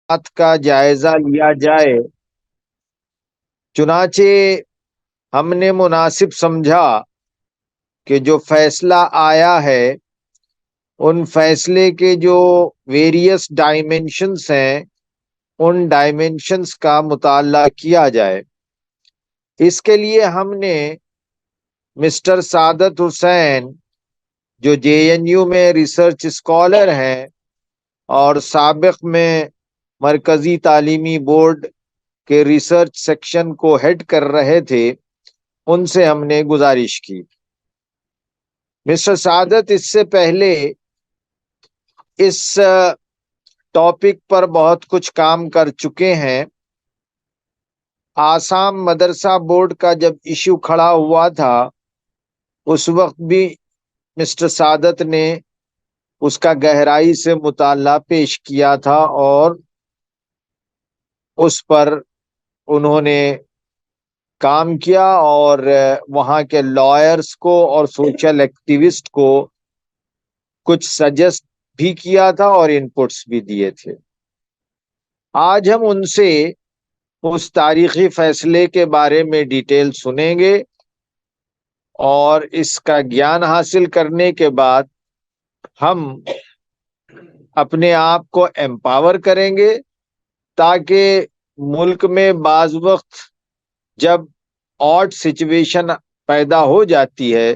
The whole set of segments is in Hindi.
बात का जायजा लिया जाए। चुनाचे हमने मुनासिब समझा कि जो फैसला आया है उन फैसले के जो वेरियस डायमेंशंस हैं उन डायमेंशंस का मुताला किया जाए। इसके लिए हमने मिस्टर सादत हुसैन, जो जेएनयू में रिसर्च स्कॉलर हैं और साबिक में मरकजी तालीमी बोर्ड के रिसर्च सेक्शन को हेड कर रहे थे, उनसे हमने गुजारिश की। मिस्टर सादत इससे पहले इस टॉपिक पर बहुत कुछ काम कर चुके हैं। आसाम मदरसा बोर्ड का जब इशू खड़ा हुआ था उस वक्त भी मिस्टर सादत ने उसका गहराई से मुताला पेश किया था और उस पर उन्होंने काम किया और वहाँ के लॉयर्स को और सोशल एक्टिविस्ट को कुछ सजेस्ट भी किया था और इनपुट्स भी दिए थे। आज हम उनसे उस तारीखी फैसले के बारे में डिटेल सुनेंगे और इसका ज्ञान हासिल करने के बाद हम अपने आप को एम्पावर करेंगे ताकि मुल्क में बाज वक्त जब ऑड सिचुएशन पैदा हो जाती है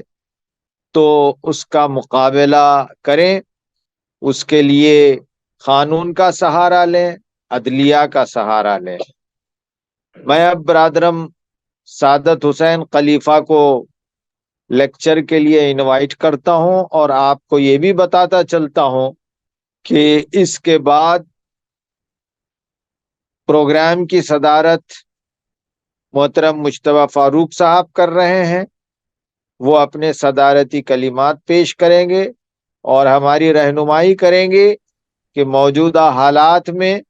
तो उसका मुकाबला करें। उसके लिए कानून का सहारा लें, अदलिया का सहारा लें। मैं अब बरादरम सादत हुसैन खलीफा को लेक्चर के लिए इनवाइट करता हूं और आपको ये भी बताता चलता हूं कि इसके बाद प्रोग्राम की सदारत मोहतरम मुश्तबा फारूक साहब कर रहे हैं। वो अपने सदारती कलिमात पेश करेंगे और हमारी रहनुमाई करेंगे कि मौजूदा हालात में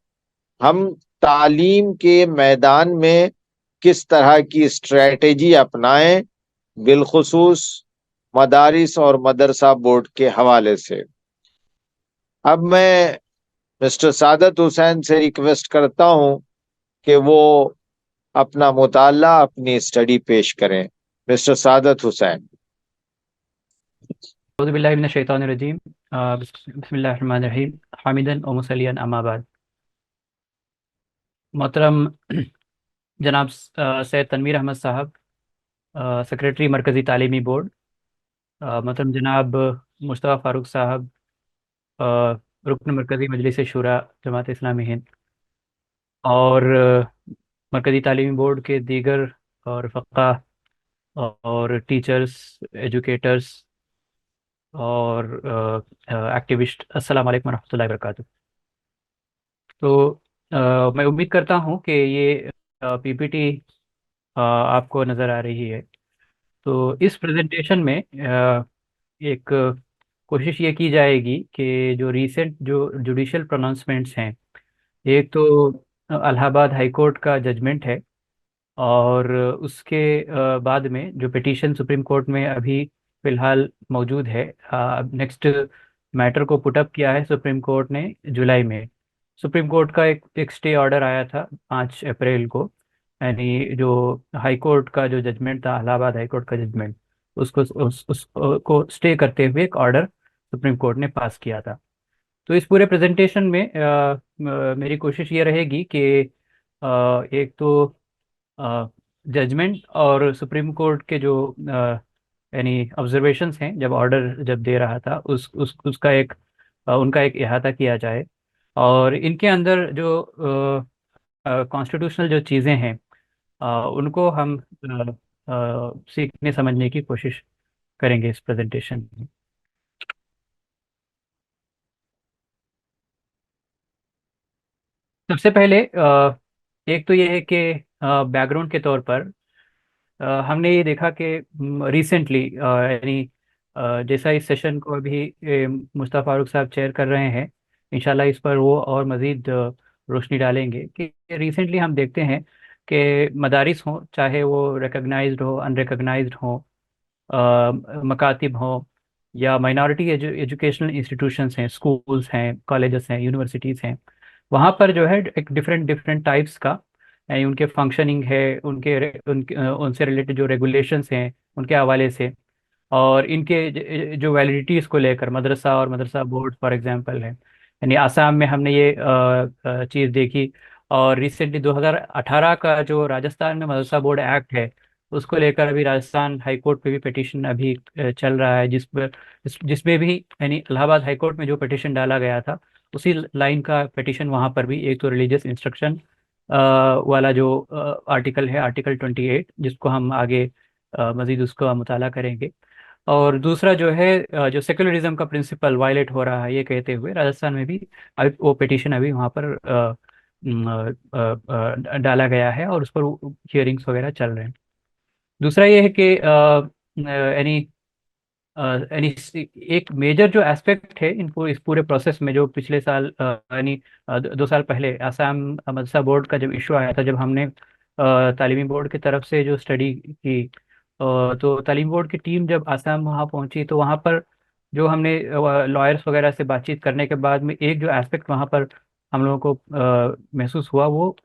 हम तालीम के मैदान में किस तरह की स्ट्रेटेजी अपनाएं, बिलखुसूस मदारिस और मदरसा बोर्ड के हवाले से। अब मैं मिस्टर सादत हुसैन से रिक्वेस्ट करता हूं कि वो अपना मुताला, अपनी स्टडी पेश करें। मिस्टर सादत हुसैन। औज़ुबिल्लाहिमिनश्शैतानिर्रजीम। बिस्मिल्लाहिर्रहमानिर्रहीम। हामिदन व मुसल्लियन अम्मा बाद। मोहतरम जनाब सैयद तनवीर अहमद साहब, सेक्रेटरी मरकज़ी तालीमी बोर्ड, मोहतरम जनाब मुश्तबा फ़ारूक साहब, अ, रुकन मरकज़ी मजलिस शूरा जमात इस्लामी हिंद, और मरकज़ी तालीमी बोर्ड के दीगर और फ़क़ा और टीचर्स, एजुकेटर्स और एक्टिविस्ट, अस्सलाम वालेकुम रहमतुल्लाहि व बरकातुहू। तो मैं उम्मीद करता हूँ कि ये पीपीटी आपको नज़र आ रही है। तो इस प्रेजेंटेशन में एक कोशिश ये की जाएगी कि जो रीसेंट जो जुडिशल प्रोनाउंसमेंट्स हैं, एक तो इलाहाबाद हाई कोर्ट का जजमेंट है, और उसके बाद में जो पिटीशन सुप्रीम कोर्ट में अभी फ़िलहाल मौजूद है, नेक्स्ट मैटर को पुटअप किया है सुप्रीम कोर्ट ने जुलाई में। सुप्रीम कोर्ट का एक स्टे ऑर्डर आया था 5 अप्रैल को, यानी जो हाई कोर्ट का जो जजमेंट था, इलाहाबाद हाई कोर्ट का जजमेंट, उसको स्टे करते हुए एक ऑर्डर सुप्रीम कोर्ट ने पास किया था। तो इस पूरे प्रेजेंटेशन में मेरी कोशिश ये रहेगी कि एक तो जजमेंट और सुप्रीम कोर्ट के जो यानी ऑब्जर्वेशंस हैं, जब ऑर्डर जब दे रहा था उसका एक उनका एक इहाता किया जाए, और इनके अंदर जो कॉन्स्टिट्यूशनल जो चीज़ें हैं, उनको हम सीखने समझने की कोशिश करेंगे इस प्रेजेंटेशन में। सबसे पहले एक तो ये है कि बैकग्राउंड के तौर पर हमने ये देखा कि रिसेंटली, यानी जैसा इस सेशन को अभी मुस्तफ़ा फारूक साहब चेयर कर रहे हैं, इंशाल्लाह इस पर वो और मज़ीद रोशनी डालेंगे कि रिसेंटली हम देखते हैं कि मदारिस हों, चाहे वो रिकग्नाइज्ड हो, अनरिकग्नाइज्ड हो, मकातिब हों, या माइनॉरिटी एजुकेशनल इंस्टीट्यूशंस हैं, स्कूल्स हैं, कॉलेजेस हैं, यूनिवर्सिटीज़ हैं, वहाँ पर जो है एक डिफरेंट डिफरेंट टाइप्स का उनके फंक्शनिंग है, उनसे रिलेटेड जो रेगुलेशंस हैं उनके हवाले से, और इनके जो वैलिडिटीज़ को लेकर मदरसा और मदरसा बोर्ड फॉर एग्जांपल है। यानी आसाम में हमने ये चीज़ देखी। और रिसेंटली 2018 का जो राजस्थान में मदरसा बोर्ड एक्ट है, उसको लेकर अभी राजस्थान हाई कोर्ट पे भी पिटीशन अभी चल रहा है, जिसमें भी यानी इलाहाबाद हाई कोर्ट में जो पिटीशन डाला गया था, उसी लाइन का पिटीशन वहाँ पर भी, एक तो रिलीजियस इंस्ट्रक्शन वाला जो आर्टिकल है, आर्टिकल 28, जिसको हम आगे मजीद उसका मुताला करेंगे। और दूसरा जो है जो सेक्युलरिज्म का प्रिंसिपल वायलेट हो रहा है, ये कहते हुए राजस्थान में भी अभी वो पिटीशन अभी वहाँ पर डाला गया है, और उस पर हियरिंग्स वगैरह चल रहे हैं। दूसरा ये है कि यानी यानी एक मेजर जो एस्पेक्ट है इस पूरे प्रोसेस में, जो पिछले साल यानी 2 साल पहले आसाम मदरसा बोर्ड का जब इशू आया था, जब हमने तालीमी बोर्ड की तरफ से जो स्टडी की, तो तालीमी बोर्ड की टीम जब आसाम वहाँ पहुंची, तो वहाँ पर जो हमने लॉयर्स वगैरह से बातचीत करने के बाद में एक जो एस्पेक्ट वहाँ पर हम लोगों को महसूस हुआ, वो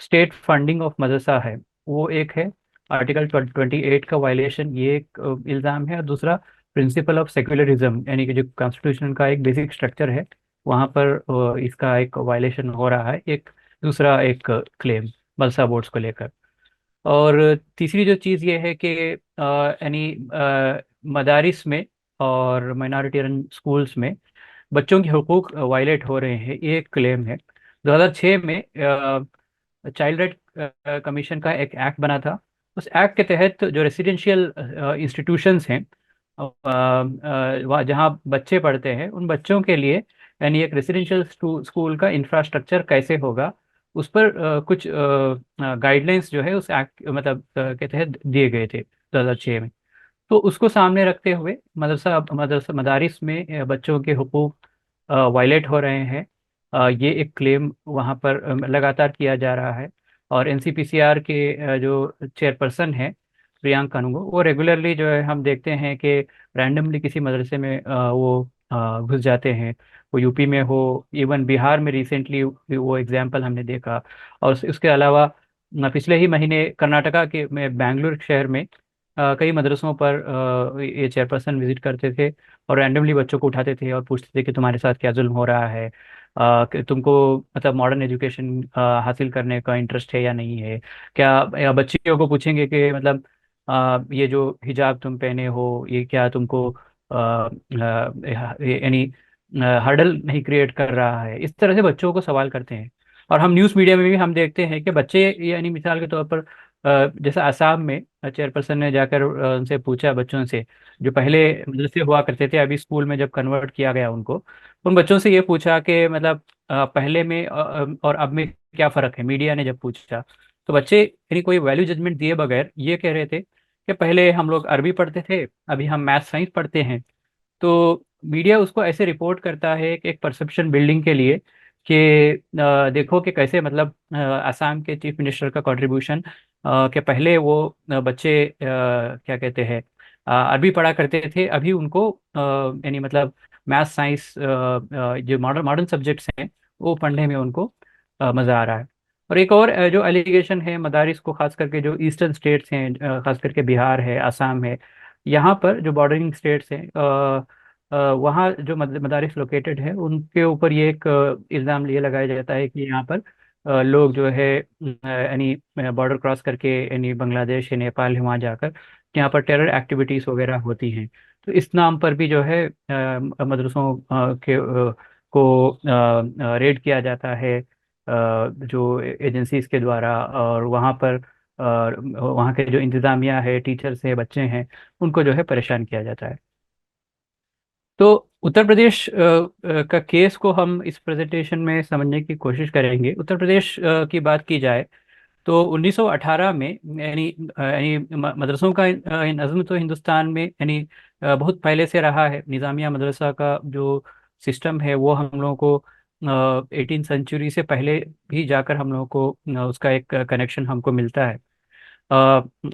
स्टेट फंडिंग ऑफ मदरसा है। वो एक है आर्टिकल 28 का वायलेशन, ये एक इल्ज़ाम है। और दूसरा प्रिंसिपल ऑफ सेक्युलरिज्म, यानी कि जो कॉन्स्टिट्यूशन का एक बेसिक स्ट्रक्चर है, वहाँ पर इसका एक वायलेशन हो रहा है, एक दूसरा एक क्लेम मलसा बोर्ड्स को लेकर। और तीसरी जो चीज़ ये है कि यानी मदारिस में और माइनॉरिटी रन स्कूल्स में बच्चों के हुकूक वायलेट हो रहे हैं, ये एक क्लेम है। 2006 में चाइल्ड राइट कमीशन का एक एक्ट बना था। उस एक्ट के तहत जो रेसिडेंशियल इंस्टीट्यूशंस हैं, जहाँ बच्चे पढ़ते हैं, उन बच्चों के लिए यानी एक रेसिडेंशियल स्कूल का इंफ्रास्ट्रक्चर कैसे होगा, उस पर कुछ गाइडलाइंस जो है उस एक्ट मतलब के तहत दिए गए थे 2006 में। तो उसको सामने रखते हुए मदरसा मदरसा मदारिस में बच्चों के हुकूक वायलेट हो रहे हैं, ये एक क्लेम वहाँ पर लगातार किया जा रहा है। और एनसीपीसीआर के जो चेयरपर्सन है प्रियांक कानूगो, वो रेगुलरली जो है हम देखते हैं कि रैंडमली किसी मदरसे में वो घुस जाते हैं। वो यूपी में हो, इवन बिहार में रिसेंटली वो एग्जाम्पल हमने देखा। और उसके अलावा पिछले ही महीने कर्नाटका के में बेंगलुरु शहर में कई मदरसों पर ये चेयरपर्सन विजिट करते थे, और रैंडमली बच्चों को उठाते थे और पूछते थे कि तुम्हारे साथ क्या जुल्म हो रहा है, कि तुमको मतलब मॉडर्न एजुकेशन हासिल करने का इंटरेस्ट है या नहीं है क्या। या बच्चियों को पूछेंगे कि मतलब ये जो हिजाब तुम पहने हो, ये क्या तुमको यानी हर्डल नहीं क्रिएट कर रहा है। इस तरह से बच्चों को सवाल करते हैं। और हम न्यूज़ मीडिया में भी हम देखते हैं कि बच्चे, यानी मिसाल के तौर पर जैसे आसाम में चेयरपर्सन ने जाकर उनसे पूछा, बच्चों से जो पहले मदरसे हुआ करते थे, अभी स्कूल में जब कन्वर्ट किया गया उनको, उन बच्चों से ये पूछा कि मतलब पहले में और अब में क्या फ़र्क है। मीडिया ने जब पूछा, तो बच्चे यानी कोई वैल्यू जजमेंट दिए बगैर ये कह रहे थे कि पहले हम लोग अरबी पढ़ते थे, अभी हम मैथ साइंस पढ़ते हैं। तो मीडिया उसको ऐसे रिपोर्ट करता है कि एक परसेप्शन बिल्डिंग के लिए कि देखो कि कैसे मतलब असम के चीफ मिनिस्टर का कंट्रीब्यूशन, कि पहले वो बच्चे क्या कहते हैं अरबी पढ़ा करते थे, अभी उनको यानी मतलब मैथ साइंस जो मॉडर्न मॉडर्न सब्जेक्ट्स हैं वो पढ़ने में उनको मज़ा आ रहा है। और एक और जो एलिगेशन है मदारिस को, खास करके जो ईस्टर्न स्टेट्स हैं, खास करके बिहार है, आसाम है, यहाँ पर जो बॉर्डरिंग स्टेट्स हैं, वहाँ जो मदारिस लोकेटेड है, उनके ऊपर ये एक इल्ज़ाम ये लगाया जाता है कि यहाँ पर लोग जो है यानी बॉर्डर क्रॉस करके यानी बांग्लादेश है, नेपाल है, वहाँ जाकर यहाँ पर टेरर एक्टिविटीज़ वगैरह होती हैं। तो इस नाम पर भी जो है मदरसों को रेड किया जाता है जो एजेंसीज के द्वारा। और वहाँ पर वहाँ के जो इंतज़ामिया है, टीचर्स है, बच्चे हैं, उनको जो है परेशान किया जाता है। तो उत्तर प्रदेश का केस को हम इस प्रेजेंटेशन में समझने की कोशिश करेंगे। उत्तर प्रदेश की बात की जाए तो 1918 में यानी मदरसों का नज़म तो हिंदुस्तान में यानी बहुत पहले से रहा है। निज़ामिया मदरसा का जो सिस्टम है वो हम लोगों को 18 सेंचुरी से पहले भी जाकर हम लोगों को उसका एक कनेक्शन हमको मिलता है।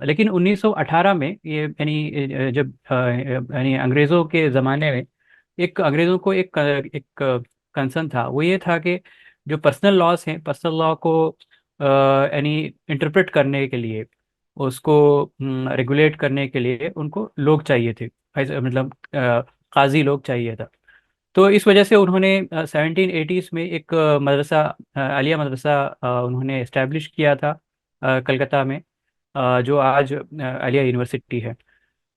लेकिन 1918 में ये यानी जब यानी अंग्रेज़ों के ज़माने में एक अंग्रेज़ों को एक कंसर्न था, वो ये था कि जो पर्सनल लॉस हैं, पर्सनल लॉ को यानी इंटरप्रेट करने के लिए, उसको रेगुलेट करने के लिए उनको लोग चाहिए थे, ऐसे मतलब काजी लोग चाहिए था। तो इस वजह से उन्होंने 1780s में एक मदरसा, आलिया मदरसा उन्होंने इस्टेब्लिश किया था कलकत्ता में, जो आज आलिया यूनिवर्सिटी है।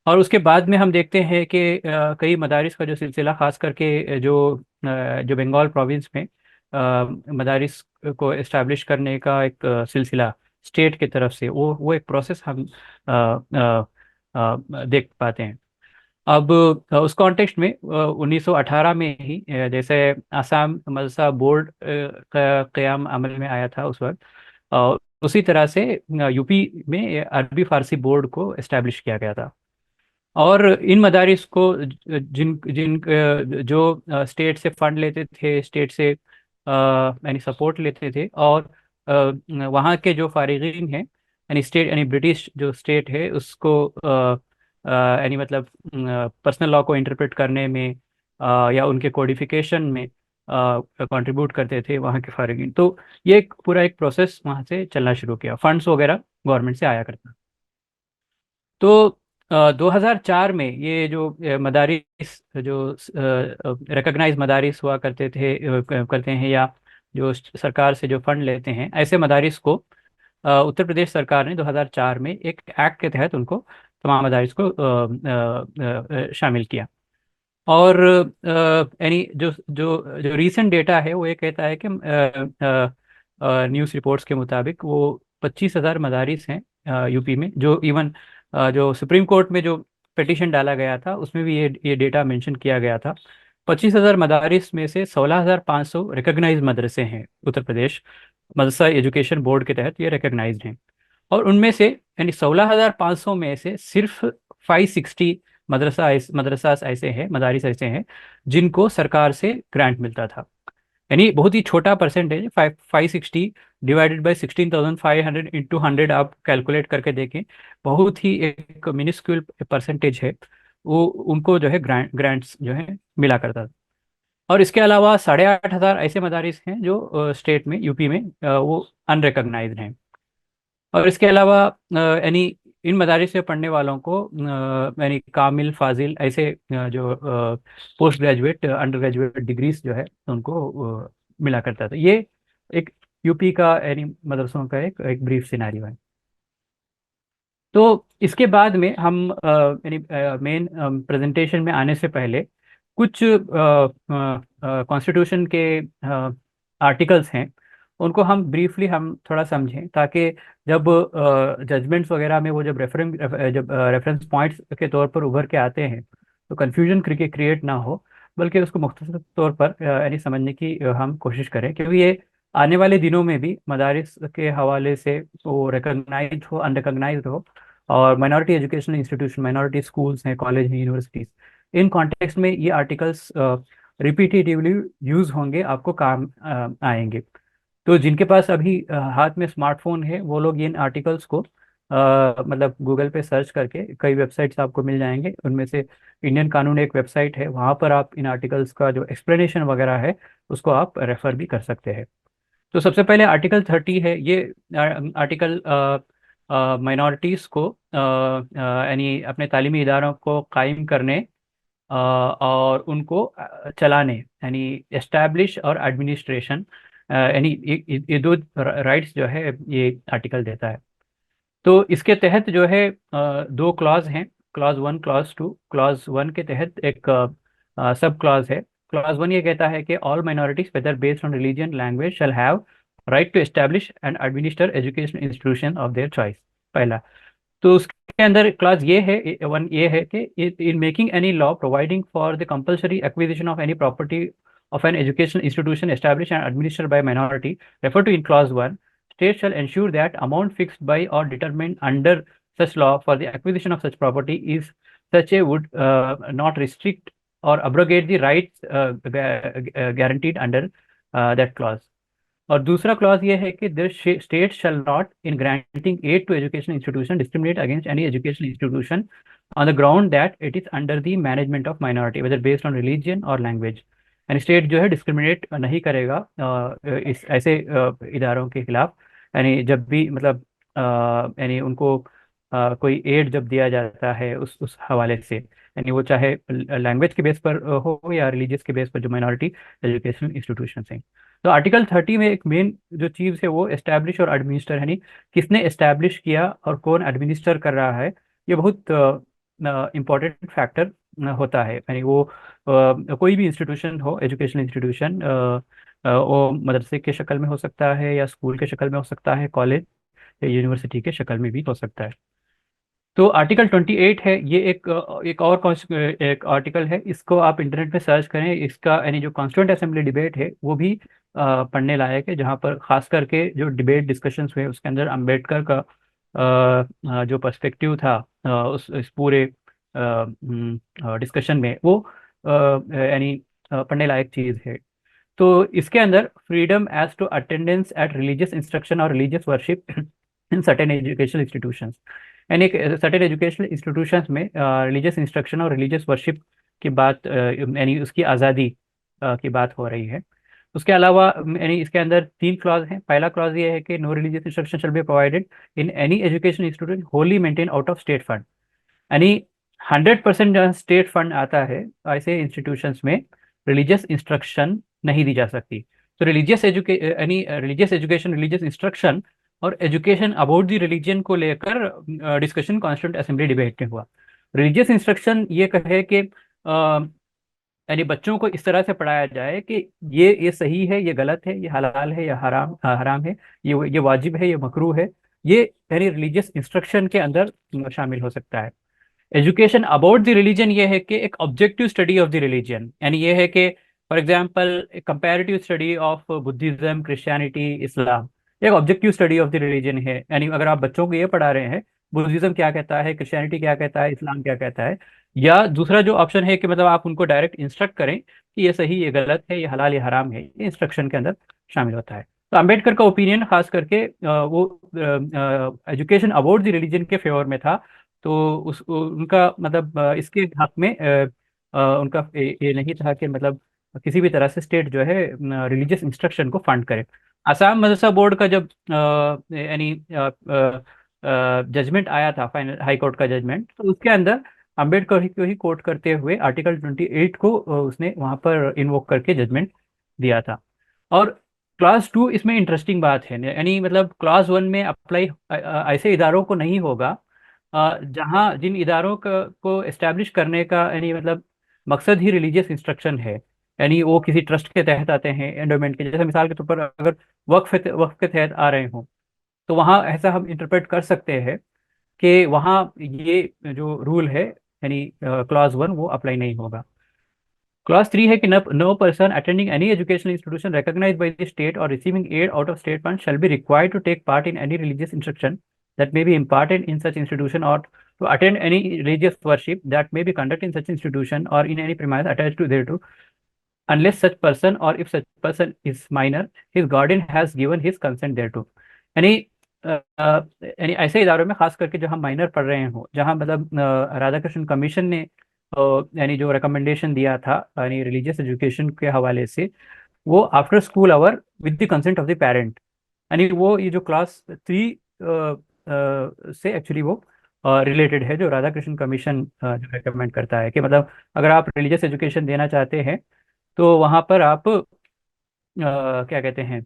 और उसके बाद में हम देखते हैं कि कई मदारिस का जो सिलसिला, ख़ास करके जो बंगाल प्रोविंस में मदारिस को इस्टेब्लिश करने का एक सिलसिला स्टेट की तरफ से, वो एक प्रोसेस हम देख पाते हैं। अब उस कॉन्टेक्स्ट में 1918 में ही जैसे आसाम मदरसा बोर्ड का क़याम अमल में आया था उस वक्त, उसी तरह से यूपी में अरबी फ़ारसी बोर्ड को इस्टेब्लिश किया गया था। और इन मदारिस को जिन जिन जो स्टेट से फंड लेते थे, स्टेट से यानी सपोर्ट लेते थे, और वहाँ के जो फारिगीन हैं, यानी स्टेट यानी ब्रिटिश जो स्टेट है उसको यानी मतलब पर्सनल लॉ को इंटरप्रेट करने में या उनके कोडिफिकेशन में कंट्रीब्यूट करते थे वहाँ के फारिगीन। तो ये एक पूरा एक प्रोसेस वहाँ से चलना शुरू किया, फंड्स वगैरह गवर्नमेंट से आया करता। तो 2004 में ये जो मदारिस, जो रिकग्नाइज मदारिस हुआ करते थे, करते हैं, या जो सरकार से जो फंड लेते हैं, ऐसे मदारिस को उत्तर प्रदेश सरकार ने 2004 में एक एक्ट के तहत उनको, तमाम मदारिस को शामिल किया। और यानी जो जो जो रीसेंट डेटा है वो ये कहता है कि न्यूज़ रिपोर्ट्स के मुताबिक वो 25,000 मदारिस हैं यूपी में, जो इवन जो सुप्रीम कोर्ट में जो पिटीशन डाला गया था उसमें भी ये डेटा मेंशन किया गया था। 25,000 मदारिस में से 16,500 रिकग्नाइज मदरसे हैं उत्तर प्रदेश मदरसा एजुकेशन बोर्ड के तहत, ये रिकग्नाइज्ड हैं। और उनमें से यानी 16,500 में से सिर्फ 560 मदरसा ऐसे हैं, मदारिस ऐसे हैं जिनको सरकार से ग्रांट मिलता था। यानी बहुत ही छोटा परसेंटेज, 560 डिवाइडेड बाई 16,500 इंटू 100 आप कैलकुलेट करके देखें, बहुत ही एक मिनिस्क्यूल परसेंटेज है वो, उनको जो है ग्रांट्स जो है मिला करता था। और इसके अलावा 8,500 ऐसे मदारिस हैं जो स्टेट में, यूपी में वो अनरिकग्नाइज्ड हैं। और इसके अलावा यानी इन मदारिस से पढ़ने वालों को यानी कामिल, फाजिल ऐसे जो post graduate, under graduate degrees जो है उनको मिला करता था। ये एक यूपी का यानी मदरसों का एक ब्रीफ सिनारियो है। तो इसके बाद में हम यानी मेन प्रेजेंटेशन में आने से पहले कुछ कॉन्स्टिट्यूशन के आर्टिकल्स हैं, उनको हम ब्रीफली हम थोड़ा समझें, ताकि जब जजमेंट्स वगैरह में वो जब रेफरेंस पॉइंट्स के तौर पर उभर के आते हैं तो कन्फ्यूजन क्रिएट ना हो, बल्कि उसको मुख्तसर तौर पर यानी समझने की हम कोशिश करें, क्योंकि ये आने वाले दिनों में भी मदारिस के हवाले से वो रिकग्नाइज हो, अनरिकग्नाइज हो, और minority educational institution, minority schools हैं, कॉलेज हैं, यूनिवर्सिटीज, इन कॉन्टेक्स्ट में ये आर्टिकल्स रिपीटेटिवली यूज होंगे, आपको काम आएंगे। तो जिनके पास अभी हाथ में स्मार्टफोन है वो लोग इन आर्टिकल्स को मतलब गूगल पे सर्च करके कई वेबसाइट्स आपको मिल जाएंगे, उनमें से इंडियन कानून एक वेबसाइट है, वहाँ पर आप इन आर्टिकल्स का जो एक्सप्लेनेशन वगैरह है उसको आप रेफर भी कर सकते हैं। तो सबसे पहले आर्टिकल 30 है, ये आर्टिकल माइनॉरिटीज़ को यानी अपने तालीमी इदारों को कायम करने और उनको चलाने, यानी एस्टैब्लिश और एडमिनिस्ट्रेशन, यानी ये दो राइट्स जो है ये आर्टिकल देता है। तो इसके तहत जो है दो क्लॉज हैं, क्लॉज 1, क्लॉज 2। क्लॉज 1 के तहत एक सब क्लॉज है। क्लॉज 1 ये कहता है कि all minorities whether based on religion, language shall have right to establish and administer education institution of their choice, पहला। तो उसके अंदर क्लास ये है, 1 ये है कि in making any law providing for the compulsory acquisition of any property of an educational institution established and administered by a minority referred to in clause 1, state shall ensure that amount fixed by or determined under such law for the acquisition of such property is such a would not restrict or abrogate the rights guaranteed under that clause. और दूसरा क्लॉज ये है कि the state shall not in granting aid to education institution discriminate against any education institution on the ground that it is under the management of minority, whether based on religion or language. यानी स्टेट जो है डिस्क्रिमिनेट नहीं करेगा इस ऐसे इदारों के खिलाफ। यानी जब भी मतलब यानी उनको कोई एड जब दिया जाता है उस हवाले से, यानी वो चाहे लैंग्वेज के बेस पर हो या रिलीजियस के बेस पर, जो माइनॉरिटी एजुकेशनल इंस्टीट्यूशन हैं। तो आर्टिकल 30 में एक मेन जो चीज़ है वो एस्टैब्लिश और एडमिनिस्टर, यानी किसने एस्टैब्लिश किया और कौन एडमिनिस्टर कर रहा है, ये बहुत इम्पोर्टेंट फैक्टर होता है। यानी वो कोई भी इंस्टीट्यूशन हो, एजुकेशनल इंस्टीट्यूशन, वो मदरसे के शक्ल में हो सकता है या स्कूल के शक्ल में हो सकता है, कॉलेज या यूनिवर्सिटी के शक्ल में भी हो सकता है। तो आर्टिकल 28 है, ये एक और एक आर्टिकल है, इसको आप इंटरनेट पे सर्च करें। इसका यानी जो कॉन्स्टिट्यूंट असेंबली डिबेट है वो भी पढ़ने लायक है, जहाँ पर खास करके जो डिबेट डिस्कशंस हुए उसके अंदर अंबेडकर का जो पर्सपेक्टिव था उस पूरे डिस्कशन में, वो यानी पढ़ने लायक चीज़ है। तो इसके अंदर freedom as to attendance at religious instruction और religious worship in certain educational institutions, यानी सर्टेन एजुकेशनल इंस्टीट्यूशंस में रिलीजियस इंस्ट्रक्शन और रिलीजियस वर्शिप की बात, यानी उसकी आज़ादी की बात हो रही है। उसके अलावा यानी इसके अंदर 3 क्लॉज हैं। पहला क्लॉज ये है कि no religious instruction shall be provided in any education institute wholly maintain out of state fund, यानी 100% जहाँ स्टेट फंड आता है ऐसे इंस्टीट्यूशंस में रिलीजियस इंस्ट्रक्शन नहीं दी जा सकती। तो रिलीजियस एजुके यानी रिलीजियस एजुकेशन, रिलीजियस इंस्ट्रक्शन और एजुकेशन अबाउट द रिलीजन को लेकर डिस्कशन कॉन्स्टिट्यूंट असेंबली डिबेट में हुआ। रिलीजियस इंस्ट्रक्शन ये कहे कि यानी बच्चों को इस तरह से पढ़ाया जाए कि ये सही है, ये गलत है, ये हलाल है या हराम हराम है, ये वाजिब है, ये मकरूह है, ये यानी रिलीजियस इंस्ट्रक्शन के अंदर शामिल हो सकता है। एजुकेशन अबाउट द रिलीजन ये है कि एक objective study of the religion, यानी ये है कि for example comparative study of Buddhism, Christianity, Islam, एक objective study of the religion है। यानी अगर आप बच्चों को ये पढ़ा रहे हैं बुद्धिज्म क्या कहता है, क्रिश्चियनिटी क्या कहता है, इस्लाम क्या कहता है, या दूसरा जो ऑप्शन है कि मतलब आप उनको डायरेक्ट इंस्ट्रक्ट करें कि ये सही, ये गलत है, ये हलाल, ये हराम है, ये इंस्ट्रक्शन के अंदर शामिल होता है। तो अंबेडकर का ओपिनियन खास करके वो एजुकेशन अबाउट द रिलीजन के फेवर में था। तो उनका मतलब इसके हक में उनका ये नहीं था कि मतलब किसी भी तरह से स्टेट जो है रिलीजियस इंस्ट्रक्शन को फंड करे। आसाम मदरसा बोर्ड का जब यानी जजमेंट आया था, फाइनल हाई कोर्ट का जजमेंट, तो उसके अंदर अम्बेडकर को ही कोट करते हुए आर्टिकल 28 को उसने वहां पर इन्वोक करके जजमेंट दिया था। और क्लास 2 इसमें इंटरेस्टिंग बात है, यानी मतलब क्लास 1 में अप्लाई ऐसे इदारों को नहीं होगा जहाँ जिन इदारों को एस्टेब्लिश करने का यानी मतलब मकसद ही रिलीजियस इंस्ट्रक्शन है, यानी वो किसी ट्रस्ट के तहत आते हैं, एंडोमेंट के, जैसे मिसाल के तौर पर अगर वक्फ के तहत आ रहे हों, तो वहाँ ऐसा हम इंटरप्रेट कर सकते हैं कि वहाँ ये जो रूल है यानी क्लॉज 1 वो अप्लाई नहीं होगा। क्लास 3 है कि no person attending any educational institution recognized by the state or receiving aid out of state funds shall be required to take part in any religious instruction that may be imparted in such institution or to attend any religious worship that may be conducted in such institution or in any premise attached to thereto, unless such person or if such person is minor, his guardian has given his consent thereto। यानी यानी ऐसे इदारों में खास करके जो हम माइनर पढ़ रहे हो, जहाँ मतलब राधा कृष्ण कमीशन ने यानी जो रिकमेंडेशन दिया था यानी रिलीजियस एजुकेशन के हवाले से, वो after school hour with the consent of the parent, यानी वो ये जो क्लास 3 से एक्चुअली वो रिलेटेड है, जो राधा कृष्ण कमीशन जो रिकमेंड करता है कि मतलब अगर आप रिलीजियस एजुकेशन देना चाहते हैं तो वहाँ पर आप क्या कहते हैं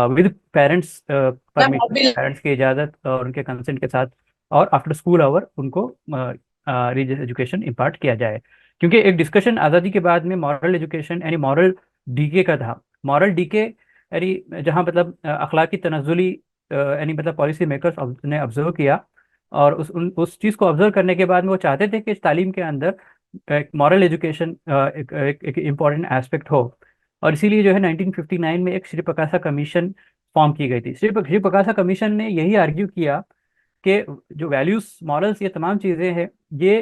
विद पेरेंट्स परमिशन, पेरेंट्स की इजाज़त और उनके कंसेंट के साथ, और आफ्टर स्कूल आवर उनको रिलीजियस एजुकेशन इम्पार्ट किया जाए। क्योंकि एक डिस्कशन आज़ादी के बाद में मॉरल एजुकेशन यानी मॉरल डीके का था। मॉरल डीके यानी जहाँ मतलब अखलाकी तनज़ुली यानी मतलब पॉलिसी मेकर्स ने ऑब्जर्व किया, और उस चीज़ को ऑब्जर्व करने के बाद में वो चाहते थे कि तालीम के अंदर एक मॉरल एजुकेशन एक इम्पॉर्टेंट एस्पेक्ट हो। और इसीलिए जो है 1959 में एक श्री प्रकाशा कमीशन फॉर्म की गई थी। श्री प्रकाशा कमीशन ने यही आर्ग्यू किया कि जो वैल्यूज, मॉरल्स, ये तमाम चीज़ें हैं, ये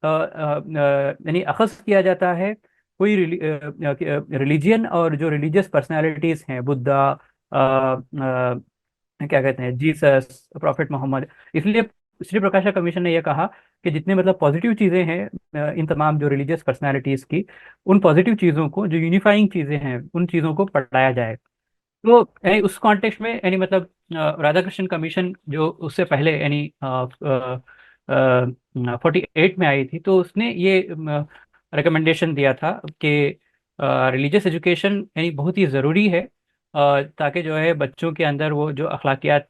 यानी अखज़ किया जाता है कोई रिलीजियन और जो रिलीजियस पर्सनालिटीज़ हैं, बुद्धा, क्या कहते हैं, जीसस, प्रॉफिट मोहम्मद, इसलिए श्री प्रकाशा कमीशन ने यह कहा कि जितने मतलब पॉजिटिव चीज़ें हैं इन तमाम जो रिलीजियस पर्सनालिटीज़ की, उन पॉजिटिव चीज़ों को, जो यूनिफाइंग चीज़ें हैं, उन चीज़ों को पढ़ाया जाए। तो यानी उस कॉन्टेक्स्ट में यानी मतलब राधाकृष्णन कमीशन जो उससे पहले यानी 48 में आई थी, तो उसने ये रिकमेंडेशन दिया था कि रिलीजियस एजुकेशन यानी बहुत ही ज़रूरी है, ताकि जो है बच्चों के अंदर वो जो अखलाकियात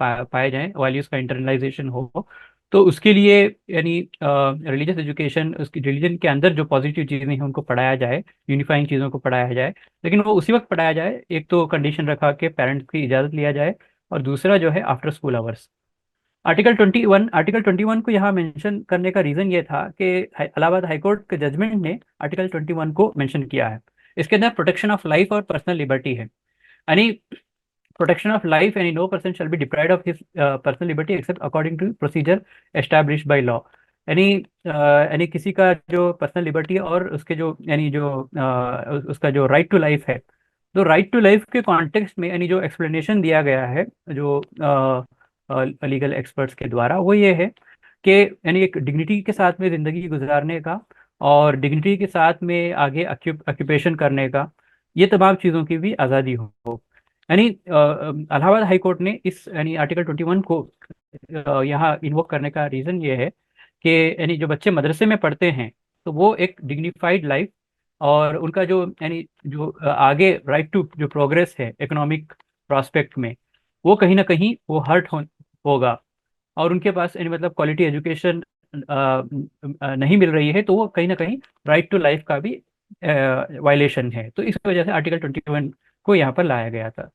पाए जाएं, वैल्यूज़ का इंटरनलाइजेशन हो। तो उसके लिए यानी रिलीजियस एजुकेशन, उसकी रिलीजन के अंदर जो पॉजिटिव चीज़ें हैं उनको पढ़ाया जाए, यूनिफाइंग चीज़ों को पढ़ाया जाए। लेकिन वो उसी वक्त पढ़ाया जाए, एक तो कंडीशन रखा कि पेरेंट्स की इजाज़त लिया जाए, और दूसरा जो है आफ्टर स्कूल आवर्स। आर्टिकल 21 को यहाँ मेंशन करने का रीज़न ये था कि इलाहाबाद हाईकोर्ट के जजमेंट ने आर्टिकल 21 को मेंशन किया है। इसके अंदर प्रोटेक्शन ऑफ लाइफ और पर्सनल लिबर्टी है, यानी प्रोटेक्शन ऑफ लाइफ, यानी no person shall be deprived of his personal liberty except according to procedure established by law. यानी किसी का जो पर्सनल लिबर्टी और उसके जो यानी जो उसका जो राइट टू लाइफ है, तो राइट टू लाइफ के कॉन्टेक्स्ट में यानी जो एक्सप्लेनेशन दिया गया है जो लीगल एक्सपर्ट्स के द्वारा, वो ये है कि यानी एक डिग्निटी के साथ में ज़िंदगी गुजारने का, और डिग्निटी के साथ में आगे ऑक्यूपेशन करने का, ये तमाम चीज़ों की भी आज़ादी हो। यानी इलाहाबाद हाई कोर्ट ने इस यानी आर्टिकल 21 को यहाँ इन्वोक करने का रीज़न ये है कि यानी जो बच्चे मदरसे में पढ़ते हैं, तो वो एक डिग्निफाइड लाइफ, और उनका जो यानी जो आगे राइट टू जो प्रोग्रेस है इकोनॉमिक प्रोस्पेक्ट में, वो कहीं ना कहीं वो होगा। और उनके पास यानी मतलब क्वालिटी एजुकेशन नहीं मिल रही है, तो वो कहीं ना कहीं राइट टू लाइफ का भी वायलेशन है। तो इस वजह से आर्टिकल 21 को यहाँ पर लाया गया था।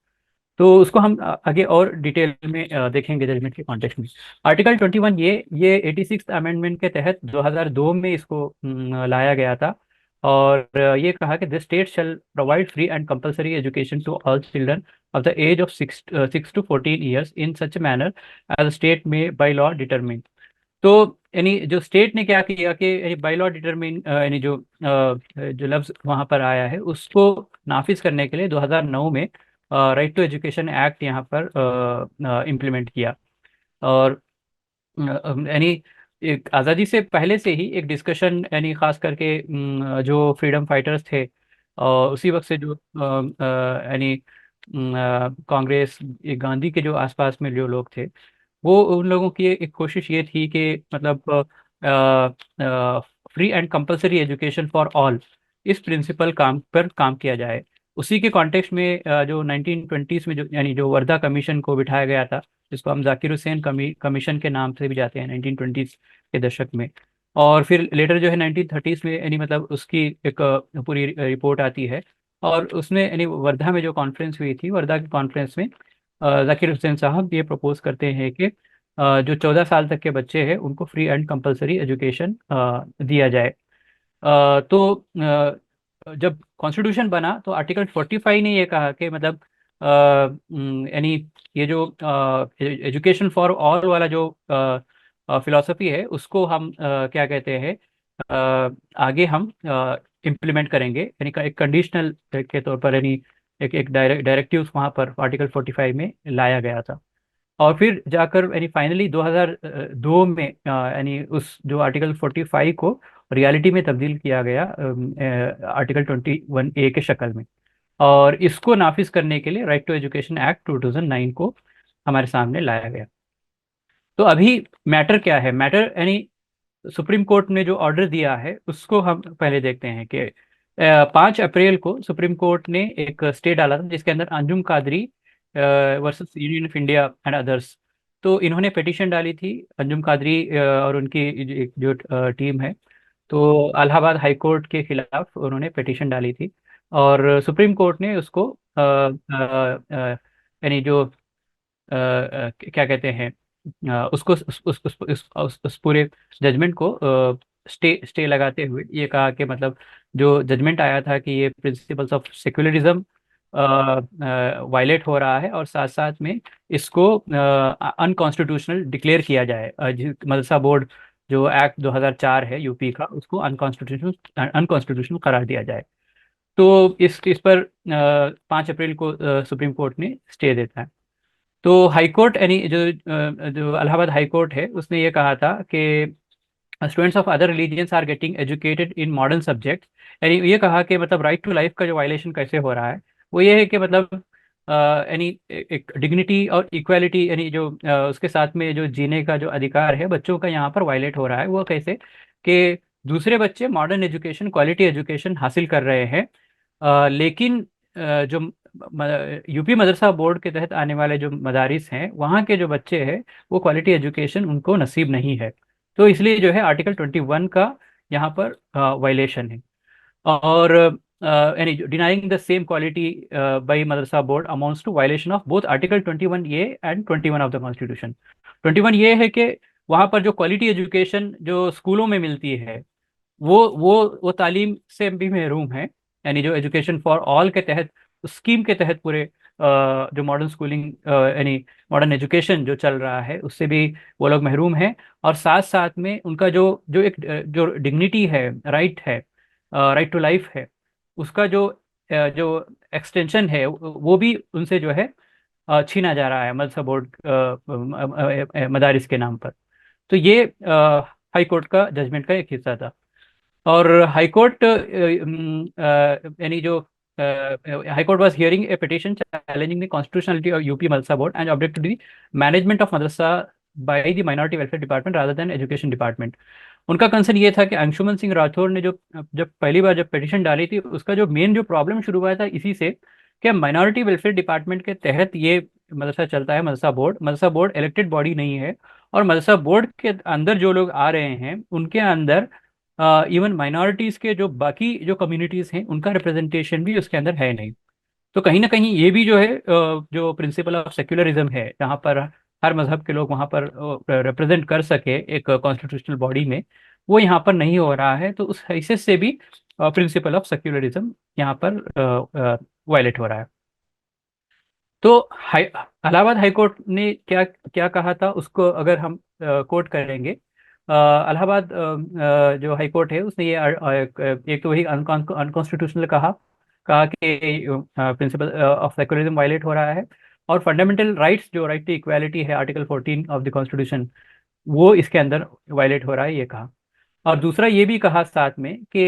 तो उसको हम आगे और डिटेल में देखेंगे जजमेंट के कॉन्टेक्स्ट में। आर्टिकल 21 ये 86 अमेंडमेंट के तहत 2002 में इसको लाया गया था। और ये कहा कि the state shall provide free and compulsory education to all children of the age of 6 to 14 years in such manner as state may by law determine. तो यानी जो स्टेट ने क्या किया कि यानी बाई लॉ डिटरमिन, यानी जो लफ्ज वहाँ पर आया है उसको नाफिज करने के लिए 2009 में राइट टू एजुकेशन एक्ट यहाँ पर इम्प्लीमेंट किया। और यानी एक आज़ादी से पहले से ही एक डिस्कशन, यानी खास करके जो फ्रीडम फाइटर्स थे, और उसी वक्त से जो यानी कांग्रेस, ये गांधी के जो आसपास में जो लोग थे, वो उन लोगों की एक कोशिश ये थी कि मतलब free and compulsory education for all, इस प्रिंसिपल काम किया जाए। उसी के कॉन्टेक्स्ट में जो 1920s में जो यानी जो वर्धा कमीशन को बिठाया गया था, जिसको हम जाकिर हुसैन कमीशन के नाम से भी जाते हैं 1920s के दशक में। और फिर लेटर जो है 1930s में यानी मतलब उसकी एक पूरी रिपोर्ट आती है। और उसमें यानी वर्धा में जो कॉन्फ्रेंस हुई थी, वर्धा की कॉन्फ्रेंस में जाकिर हुसैन साहब ये प्रपोज करते हैं कि जो 14 साल तक के बच्चे हैं उनको फ्री एंड कंपलसरी एजुकेशन दिया जाए। तो जब कॉन्स्टिट्यूशन बना तो आर्टिकल 45 ने ये कहा कि मतलब यानी ये जो एजुकेशन फॉर ऑल वाला जो फिलॉसफी है, उसको हम क्या कहते हैं, आगे हम इम्प्लीमेंट करेंगे, यानी एक कंडीशनल के तौर पर, यानी एक एक डायरेक्टिव वहाँ पर आर्टिकल 45 में लाया गया था। और फिर जाकर यानी फाइनली 2002 में यानी उस जो आर्टिकल 45 को रियलिटी में तब्दील किया गया आर्टिकल 21A के शक्ल में। और इसको नाफिज करने के लिए राइट टू एजुकेशन एक्ट 2009 को हमारे सामने लाया गया। तो अभी मैटर क्या है, मैटर यानी सुप्रीम कोर्ट ने जो ऑर्डर दिया है उसको हम पहले देखते हैं कि 5 अप्रैल को सुप्रीम कोर्ट ने एक स्टे डाला था, जिसके अंदर Anjum Qadri versus union of India and others. तो इन्होंने पिटीशन डाली थी, अंजुम कादरी और उनकी जो टीम है, तो इलाहाबाद हाई कोर्ट के खिलाफ उन्होंने पिटीशन डाली थी। और सुप्रीम कोर्ट ने उसको यानी जो क्या कहते हैं, उसको उस पूरे जजमेंट को स्टे लगाते हुए ये कहा कि मतलब जो जजमेंट आया था कि ये प्रिंसिपल्स ऑफ सेक्युलरिज्म वायलेट हो रहा है, और साथ साथ में इसको अनकॉन्स्टिट्यूशनल डिक्लेयर किया जाए। मदरसा बोर्ड जो एक्ट 2004 है यूपी का, उसको अनकॉन्स्टिट्यूशनल अनकॉन्स्टिट्यूशनल करार दिया जाए। तो इस पर 5 अप्रैल को सुप्रीम कोर्ट ने स्टे देता है। तो हाई कोर्ट यानी जो इलाहाबाद हाई कोर्ट है उसने ये कहा था कि students of other religions are getting educated in modern subjects. यानी ये कहा कि मतलब राइट टू लाइफ का जो वायलेशन कैसे हो रहा है वो ये है कि मतलब यानी एक डिग्निटी और इक्वालिटी यानी जो उसके साथ में जो जीने का जो अधिकार है बच्चों का यहाँ पर वायलेट हो रहा है। वो कैसे कि दूसरे बच्चे मॉडर्न एजुकेशन क्वालिटी एजुकेशन हासिल कर रहे हैं, लेकिन जो यूपी मदरसा बोर्ड के तहत आने वाले जो मदारिस हैं वहाँ के जो बच्चे हैं वो क्वालिटी एजुकेशन उनको नसीब नहीं है। तो इसलिए जो है आर्टिकल 21 का यहाँ पर वायलेशन है। और यानी denying the same quality by madrasa board amounts to violation of both article 21A and 21 of the constitution. 21 ये है कि वहाँ पर जो क्वालिटी एजुकेशन जो स्कूलों में मिलती है वो तालीम से भी महरूम है। यानी जो एजुकेशन फॉर ऑल के तहत स्कीम के तहत पूरे जो मॉडर्न स्कूलिंग यानी मॉडर्न एजुकेशन जो चल रहा है उससे भी वो लोग महरूम हैं। और साथ साथ में उनका जो जो एक जो डिग्निटी है, राइट है, राइट टू लाइफ है, उसका जो एक्सटेंशन है वो भी उनसे जो है छीना जा रहा है मदरसा बोर्ड मदारिस के नाम पर। तो ये हाई कोर्ट का जजमेंट का एक हिस्सा था। और हाई कोर्ट यानी जो high court was hearing a petition challenging the constitutionality of UP madrasa board and object to the management of madrasa by the minority welfare department rather than education department. उनका कंसर्न ये था कि अंशुमन सिंह राठौर ने जो जब पहली बार जब पिटिशन डाली थी उसका जो मेन जो प्रॉब्लम शुरू हुआ था इसी से कि माइनॉरिटी वेलफेयर डिपार्टमेंट के तहत ये मदरसा चलता है। मदरसा बोर्ड इलेक्टेड बॉडी नहीं है। और मदरसा बोर्ड के अंदर जो लोग आ रहे हैं उनके अंदर इवन माइनॉरिटीज के जो बाकी जो कम्युनिटीज हैं उनका रिप्रेजेंटेशन भी उसके अंदर है नहीं। तो कहीं ना कहीं ये भी जो है जो प्रिंसिपल ऑफ सेक्युलरिज्म है जहाँ पर हर मजहब के लोग वहाँ पर रिप्रेजेंट कर सके एक कॉन्स्टिट्यूशनल बॉडी में, वो यहाँ पर नहीं हो रहा है। तो उस हैसियत से भी प्रिंसिपल ऑफ सेक्युलरिज्म यहाँ पर वायलेट हो रहा है। तो इलाहाबाद हाई कोर्ट ने क्या क्या कहा था उसको अगर हम कोट करेंगे। इलाहाबाद जो हाई कोर्ट है उसने ये एक तो वही अनकॉन्स्टिट्यूशनल कहा कि प्रिंसिपल ऑफ सेक्युलरिज्म वायलेट हो रहा है। और फंडामेंटल राइट्स जो राइट टू इक्वालिटी है आर्टिकल 14 ऑफ द कॉन्स्टिट्यूशन वो इसके अंदर वायलेट हो रहा है ये कहा। और दूसरा ये भी कहा साथ में कि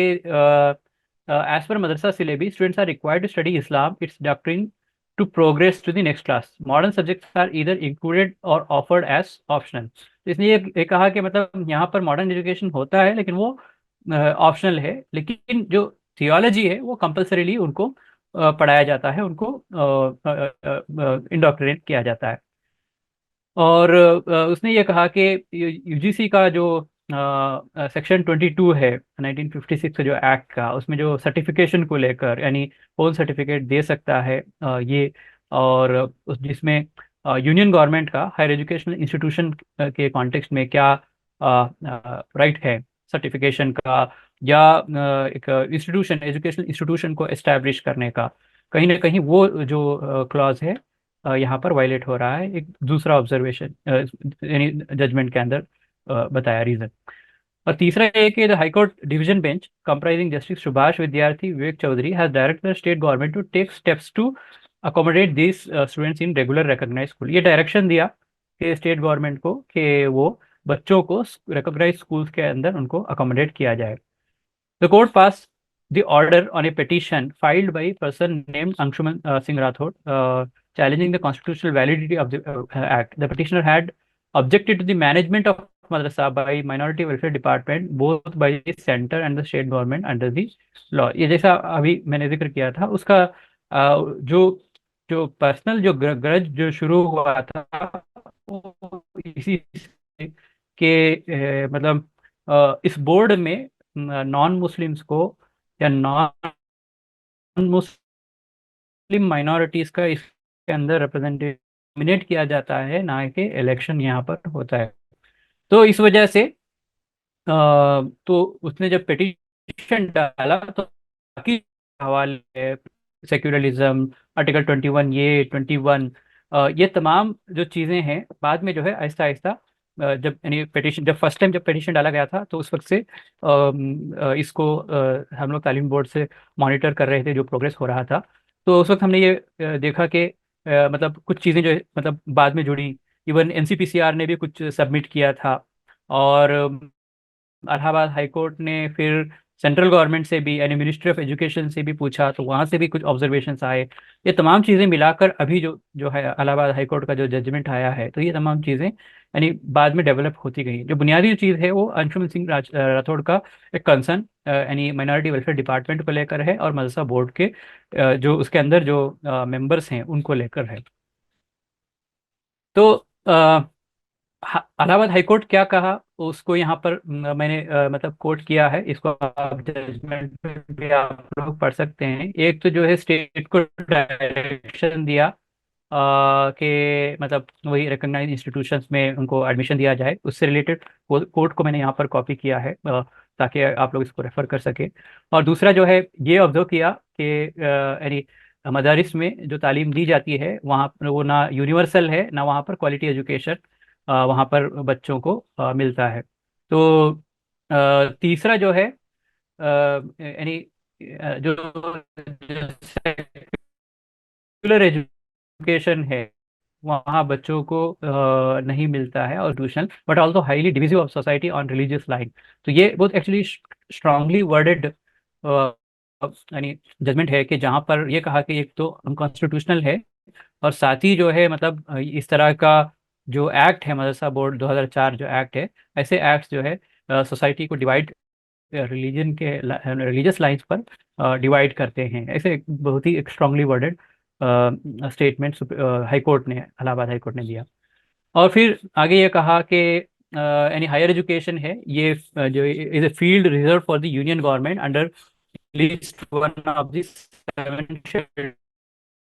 as per madrasa syllabus students are required to study Islam its doctrine to progress to the next class. Modern subjects are either included or offered as optional. तो इसने ये कहा कि मतलब यहाँ पर मॉडर्न एजुकेशन होता है लेकिन वो ऑप्शनल है, लेकिन जो थियोलॉजी है वो कंपलसरीली उनको पढ़ाया जाता है, उनको इंडोक्ट्रिनेट किया जाता है। और उसने ये कहा कि यूजीसी का जो सेक्शन 22 है 1956 जो एक्ट का, उसमें जो सर्टिफिकेशन को लेकर यानी कौन सर्टिफिकेट दे सकता है ये, और उस जिसमें यूनियन गवर्नमेंट का हायर एजुकेशनल इंस्टीट्यूशन के कॉन्टेक्स्ट में क्या राइट है सर्टिफिकेशन का, या एक इंस्टीट्यूशन एजुकेशनल इंस्टीट्यूशन को एस्टैब्लिश करने का, कहीं ना कहीं वो जो क्लॉज है यहाँ पर वायलेट हो रहा है। एक दूसरा ऑब्जर्वेशन यानी जजमेंट के अंदर बताया रीजन। और तीसरा ये है कि the high court division bench comprising Justice Subhash Vidyarthi Vivek Chaudhary has directed state government to take steps to accommodate this students in regular recognised school. ये डायरेक्शन दिया कि स्टेट गवर्नमेंट को कि वो बच्चों को रिकॉग्नाइज्ड स्कूल्स के अंदर उनको अकोमोडेट किया जाए। The court passed the order on a petition filed by a person named Anshuman Singh Rathod, challenging the constitutional validity of the act. The petitioner had objected to the management of madrasa by Minority Welfare Department, both by the center and the state government under the law. ये जैसा अभी मैंने जिक्र किया था उसका जो जो पर्सनल जो ग्रज जो शुरू हुआ था वो इसी से कि मतलब इस बोर्ड में नॉन मुस्लिम्स को या नॉन मुस्लिम माइनॉरिटीज का इसके अंदर रिप्रेजेंटेट किया जाता है, ना कि इलेक्शन यहाँ पर होता है। तो इस वजह से तो उसने जब पिटीशन डाला तो बाकी हवाले सेक्युलरिज्म आर्टिकल 21 ये 21 ये तमाम जो चीज़ें हैं बाद में जो है आहिस्ता आहिस्ता जब यानी पिटीशन जब फर्स्ट टाइम जब पिटीशन डाला गया था तो उस वक्त से इसको हम लोग तालीम बोर्ड से मॉनिटर कर रहे थे जो प्रोग्रेस हो रहा था। तो उस वक्त हमने ये देखा कि मतलब कुछ चीज़ें जो है मतलब बाद में जुड़ी। इवन एनसीपीसीआर ने भी कुछ सबमिट किया था, और इलाहाबाद हाई कोर्ट ने फिर सेंट्रल गवर्नमेंट से भी यानी मिनिस्ट्री ऑफ एजुकेशन से भी पूछा, तो वहाँ से भी कुछ ऑब्जर्वेशंस आए। ये तमाम चीज़ें मिलाकर अभी जो जो है इलाहाबाद हाई कोर्ट का जो जजमेंट आया है, तो ये तमाम चीज़ें यानी बाद में डेवलप होती गई। जो बुनियादी चीज़ है वो अंशुमन सिंह राठौड़ का एक कंसर्न यानी माइनॉरिटी वेलफेयर डिपार्टमेंट को लेकर है, और मदरसा बोर्ड के जो उसके अंदर जो मेंबर्स हैं उनको लेकर है। तो इलाहाबाद हाईकोर्ट क्या कहा उसको यहाँ पर मैंने मतलब कोट किया है, इसको आप जजमेंट में भी आप लोग पढ़ सकते हैं। एक तो जो है स्टेट को डायरेक्शन दिया कि मतलब वही रिकॉग्नाइज इंस्टीट्यूशंस में उनको एडमिशन दिया जाए, उससे रिलेटेड कोर्ट को मैंने यहाँ पर कॉपी किया है ताकि आप लोग इसको रेफर कर सके। और दूसरा जो है ये ऑब्जर्व किया कि यानी मदारिस में जो तालीम दी जाती है वहाँ पर वो ना यूनिवर्सल है, ना वहाँ पर क्वालिटी एजुकेशन वहाँ पर बच्चों को मिलता है। तो तीसरा जो है यानी जो सेकुलर एजुकेशन है वहाँ बच्चों को नहीं मिलता है, और tuition but also highly divisive of society on religious line. तो ये बहुत एक्चुअली स्ट्रांगली वर्डेड यानी जजमेंट है कि जहाँ पर ये कहा कि एक तो अनकॉन्स्टिट्यूशनल है, और साथ ही जो है मतलब इस तरह का जो एक्ट है मदरसा बोर्ड 2004 जो एक्ट है, ऐसे एक्ट जो है सोसाइटी को डिवाइड रिलीजन के रिलीजियस लाइंस पर डिवाइड करते हैं। ऐसे एक बहुत ही strongly worded statement high court ने इलाहाबाद हाई कोर्ट ने दिया। और फिर आगे ये कहा कि यानी हायर एजुकेशन है ये जो is a field reserve for the union government under list one of the seven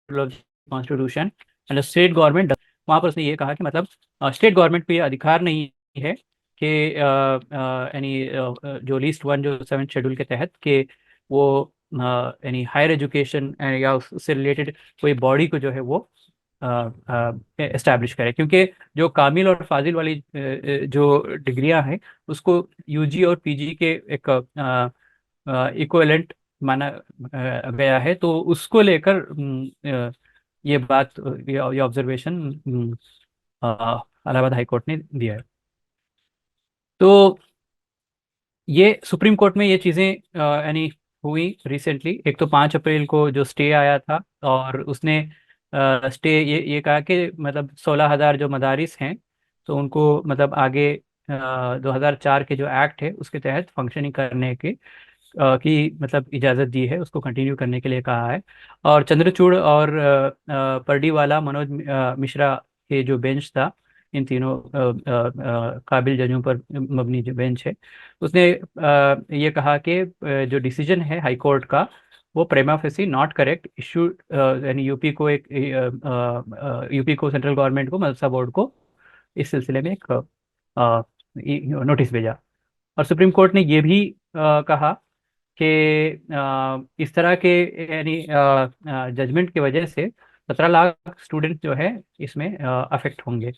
constitution, and state government. वहाँ पर उसने ये कहा कि मतलब स्टेट गवर्नमेंट को ये अधिकार नहीं है कि यानी जो लिस्ट वन जो सेवन शेड्यूल के तहत कि वो यानी हायर एजुकेशन या उससे रिलेटेड कोई बॉडी को जो है वो एस्टैब्लिश करे, क्योंकि जो कामिल और फाजिल वाली जो डिग्रियां हैं उसको यूजी और पीजी के एक इक्विवेलेंट माना गया है। तो उसको लेकर ये बात ये ऑब्जर्वेशन इलाहाबाद हाई कोर्ट ने दिया है। तो ये सुप्रीम कोर्ट में ये चीज़ें यानी हुई रिसेंटली। एक तो 5 अप्रैल को जो स्टे आया था, और उसने स्टे ये कहा कि मतलब 16,000 जो मदारिस हैं तो उनको मतलब आगे 2004 के जो एक्ट है उसके तहत फंक्शनिंग करने की मतलब इजाज़त दी है, उसको कंटिन्यू करने के लिए कहा है। और चंद्रचूड़ और पर्डीवाला मनोज मिश्रा के जो बेंच था, इन तीनों काबिल जजों पर मबनी जो बेंच है, उसने ये कहा कि जो डिसीजन है हाई कोर्ट का वो प्रेमा फेसी नॉट करेक्ट इशू, यानी यूपी को सेंट्रल गवर्नमेंट को मदरसा बोर्ड को इस सिलसिले में एक नोटिस भेजा। और सुप्रीम कोर्ट ने ये भी कहा कि इस तरह के यानी जजमेंट की वजह से 17 लाख स्टूडेंट जो है इसमें अफेक्ट होंगे।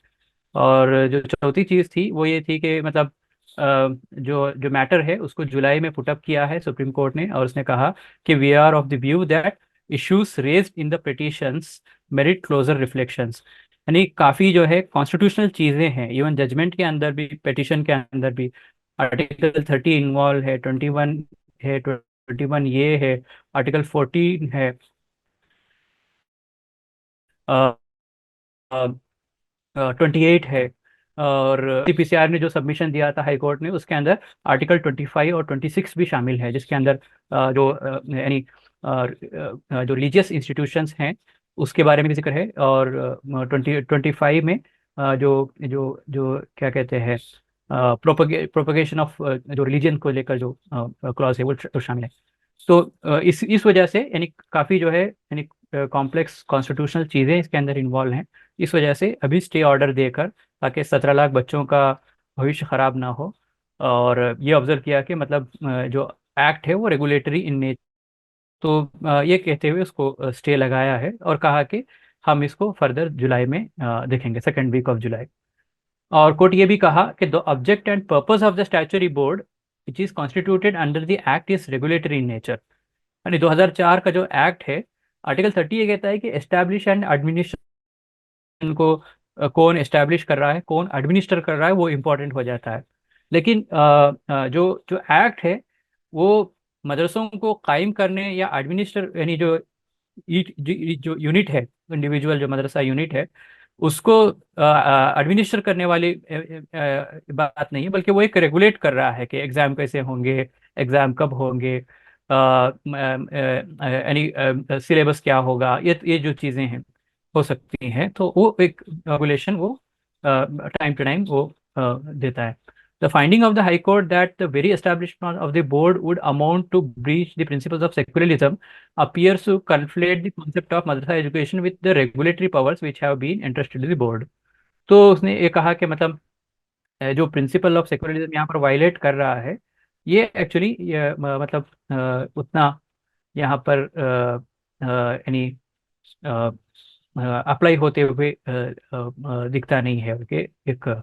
और जो चौथी चीज़ थी वो ये थी कि मतलब जो जो मैटर है उसको जुलाई में पुटअप किया है सुप्रीम कोर्ट ने, और उसने कहा कि we are of the view that issues raised in the petitions merit closer reflections. यानी काफ़ी जो है कॉन्स्टिट्यूशनल चीज़ें हैं, इवन जजमेंट के अंदर भी पिटिशन के अंदर भी। आर्टिकल 30 इन्वॉल्व है, 21 है, 21 ये है, आर्टिकल 14 है, 28 है, और पीसीआर ने जो सबमिशन दिया था हाई कोर्ट ने उसके अंदर आर्टिकल 25 और 26 भी शामिल है, जिसके अंदर जो यानी जो रिलीजियस इंस्टीट्यूशंस हैं उसके बारे में भी जिक्र है। और 25 में जो जो जो क्या कहते हैं प्रोपगेशन ऑफ जो रिलीजन को लेकर जो क्लॉज है वो शामिल है। तो इस वजह से यानी काफ़ी जो है यानी कॉम्प्लेक्स कॉन्स्टिट्यूशनल चीज़ें इसके अंदर इन्वॉल्व हैं। इस वजह से अभी स्टे ऑर्डर देकर ताकि 17 लाख बच्चों का भविष्य खराब ना हो। और ये ऑब्जर्व किया कि मतलब जो एक्ट है वो रेगुलेटरी इन नेचर। तो ये कहते हुए उसको स्टे लगाया है, और कहा कि हम इसको फर्दर जुलाई में देखेंगे, सेकेंड वीक ऑफ जुलाई। और कोर्ट ये भी कहा कि the object and purpose of the statutory board which is constituted under the act is regulatory in nature. यानी 2004 का जो एक्ट है आर्टिकल 30 ये कहता है कि एस्टैब्लिश एंड को कौन एस्टैब्लिश कर रहा है, कौन एडमिनिस्टर कर रहा है, वो इम्पोर्टेंट हो जाता है। लेकिन जो जो एक्ट है वो मदरसों को कायम करने या एडमिनिस्टर, यानी जो जो यूनिट है, इंडिविजुअल जो मदरसा यूनिट है, उसको एडमिनिस्टर करने वाली बात नहीं है, बल्कि वो एक रेगुलेट कर रहा है कि एग्जाम कैसे होंगे, एग्जाम कब होंगे, यानी सिलेबस क्या होगा, ये जो चीज़ें हैं हो सकती हैं, तो वो एक रेगुलेशन वो टाइम टू टाइम वो देता है। The finding of the High Court that the very establishment of the board would amount to breach the principles of secularism appears to conflate the concept of madrasa education with the regulatory powers which have been entrusted to the board। तो उसने ये कहा कि मतलब जो प्रिंसिपल ऑफ सेकुलरिज्म यहाँ पर वायलेट कर रहा है, ये एक्चुअली मतलब उतना यहाँ पर यानी अप्लाई होते हुए दिखता नहीं है, कि एक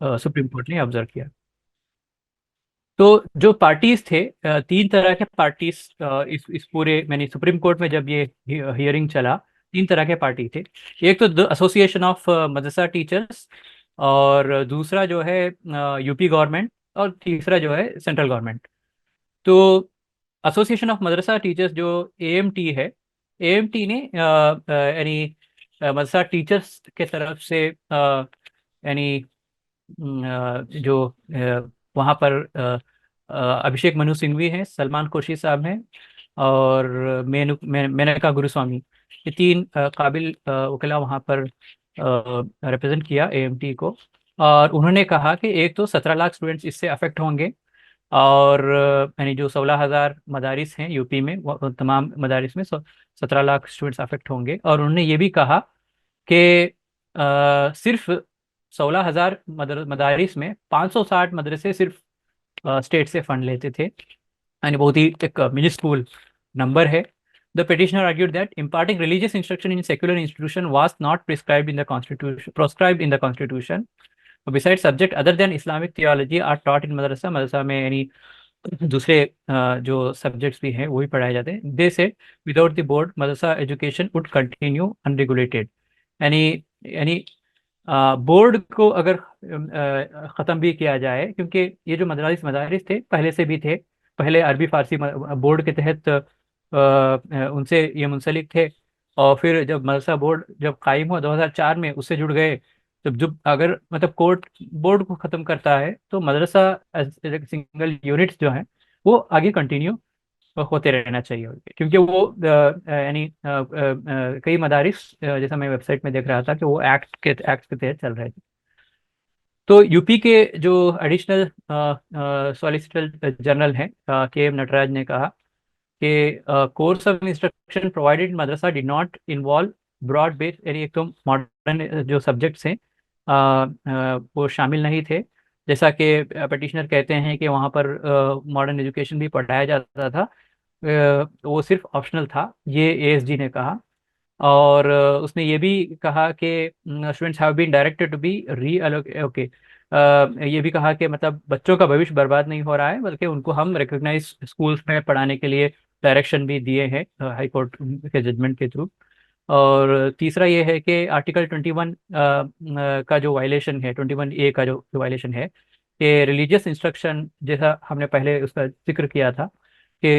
सुप्रीम कोर्ट ने ऑब्जर्व किया। तो जो पार्टीज थे, तीन तरह के पार्टीज इस पूरे, मैंने सुप्रीम कोर्ट में जब ये हियरिंग चला, तीन तरह के पार्टी थे। एक तो the association of Madrasa teachers, और दूसरा जो है यूपी गवर्नमेंट, और तीसरा जो है सेंट्रल गवर्नमेंट। तो एसोसिएशन ऑफ मदरसा टीचर्स जो एएमटी है, एएमटी ने यानी मदरसा टीचर्स के तरफ से यानी जो वहाँ पर अभिषेक मनु सिंघवी हैं, सलमान खुर्शीद साहब हैं, और मेनका गुरुस्वामी, ये तीन काबिल वकीला वहाँ पर रिप्रेजेंट किया एएमटी को। और उन्होंने कहा कि एक तो 17 लाख स्टूडेंट्स इससे अफेक्ट होंगे, और यानी जो 16,000 मदारिस हैं यूपी में, वो तमाम मदारिस में 17 लाख स्टूडेंट्स अफेक्ट होंगे। और उन्होंने ये भी कहा कि सिर्फ 16,000 मदारिस में 560 मदरसे सिर्फ स्टेट से फंड लेते थे, यानी बहुत ही एक मिनिस्कूल नंबर है। The petitioner argued that imparting religious instruction in secular institution was not prescribed in the constitution. Besides, subject other than Islamic theology are taught in madrasa। मदरसा में यानी दूसरे जो सब्जेक्ट्स भी हैं वो भी पढ़ाए जाते हैं। दे से without the board Madrasa education would continue unregulated, यानी यानी बोर्ड को अगर ख़त्म भी किया जाए, क्योंकि ये जो मदारिस मदारिस थे पहले से भी थे, पहले अरबी फारसी बोर्ड के तहत उनसे ये मुंसलिक थे। और फिर जब मदरसा बोर्ड जब कायम हुआ 2004 में, उससे जुड़ गए। जब जब अगर मतलब कोर्ट बोर्ड को ख़त्म करता है, तो मदरसा सिंगल यूनिट्स जो हैं वो आगे कंटिन्यू होते रहना चाहिए, क्योंकि वो यानी कई मदारिस जैसा मैं वेबसाइट में देख रहा था कि वो एक्ट के तहत चल रहे थे। तो यूपी के जो एडिशनल सॉलिसिटर जनरल हैं के एम नटराज ने कहा कि course of instruction provided madrasa did not involve broad based, यानी एक तो मॉडर्न जो सब्जेक्ट्स हैं वो शामिल नहीं थे, जैसा कि पटिशनर कहते हैं कि वहाँ पर मॉडर्न एजुकेशन भी पढ़ाया जाता था। वो सिर्फ ऑप्शनल था, ये एएसजी ने कहा। और उसने ये भी कहा कि students have been directed to be re okay, ये भी कहा कि मतलब बच्चों का भविष्य बर्बाद नहीं हो रहा है, बल्कि उनको हम रिकॉग्नाइज स्कूल्स में पढ़ाने के लिए डायरेक्शन भी दिए हैं हाई कोर्ट के जजमेंट के थ्रू। और तीसरा ये है कि आर्टिकल 21 का जो वायलेशन है, 21A का जो वायलेशन है, कि रिलीजियस इंस्ट्रक्शन, जैसा हमने पहले उसका जिक्र किया था कि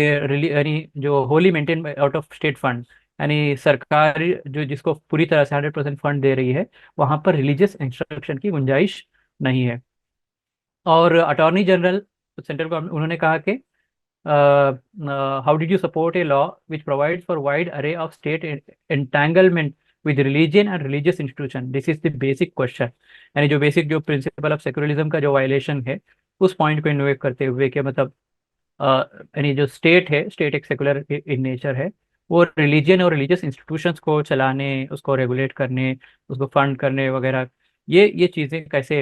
यानी जो Holi maintain out of state fund, यानी सरकार जो जिसको पूरी तरह से 100% फंड दे रही है, वहाँ पर रिलीजियस इंस्ट्रक्शन की गुंजाइश नहीं है। और अटॉर्नी जनरल सेंट्रल गवर्नमेंट, उन्होंने कहा कि how did you support a law which provides for wide array of state entanglement with religion and religious institution, this is the basic question. यानी जो बेसिक जो प्रिंसिपल ऑफ सेकुलरिज्म का जो वायलेशन है, उस पॉइंट को इन्वोक करते हुए कि मतलब यानी जो स्टेट है, स्टेट एक सेकुलर इन नेचर है, वो रिलीजियन और रिलीजियस इंस्टीट्यूशंस को चलाने, उसको रेगुलेट करने, उसको फंड करने वगैरह, ये चीज़ें कैसे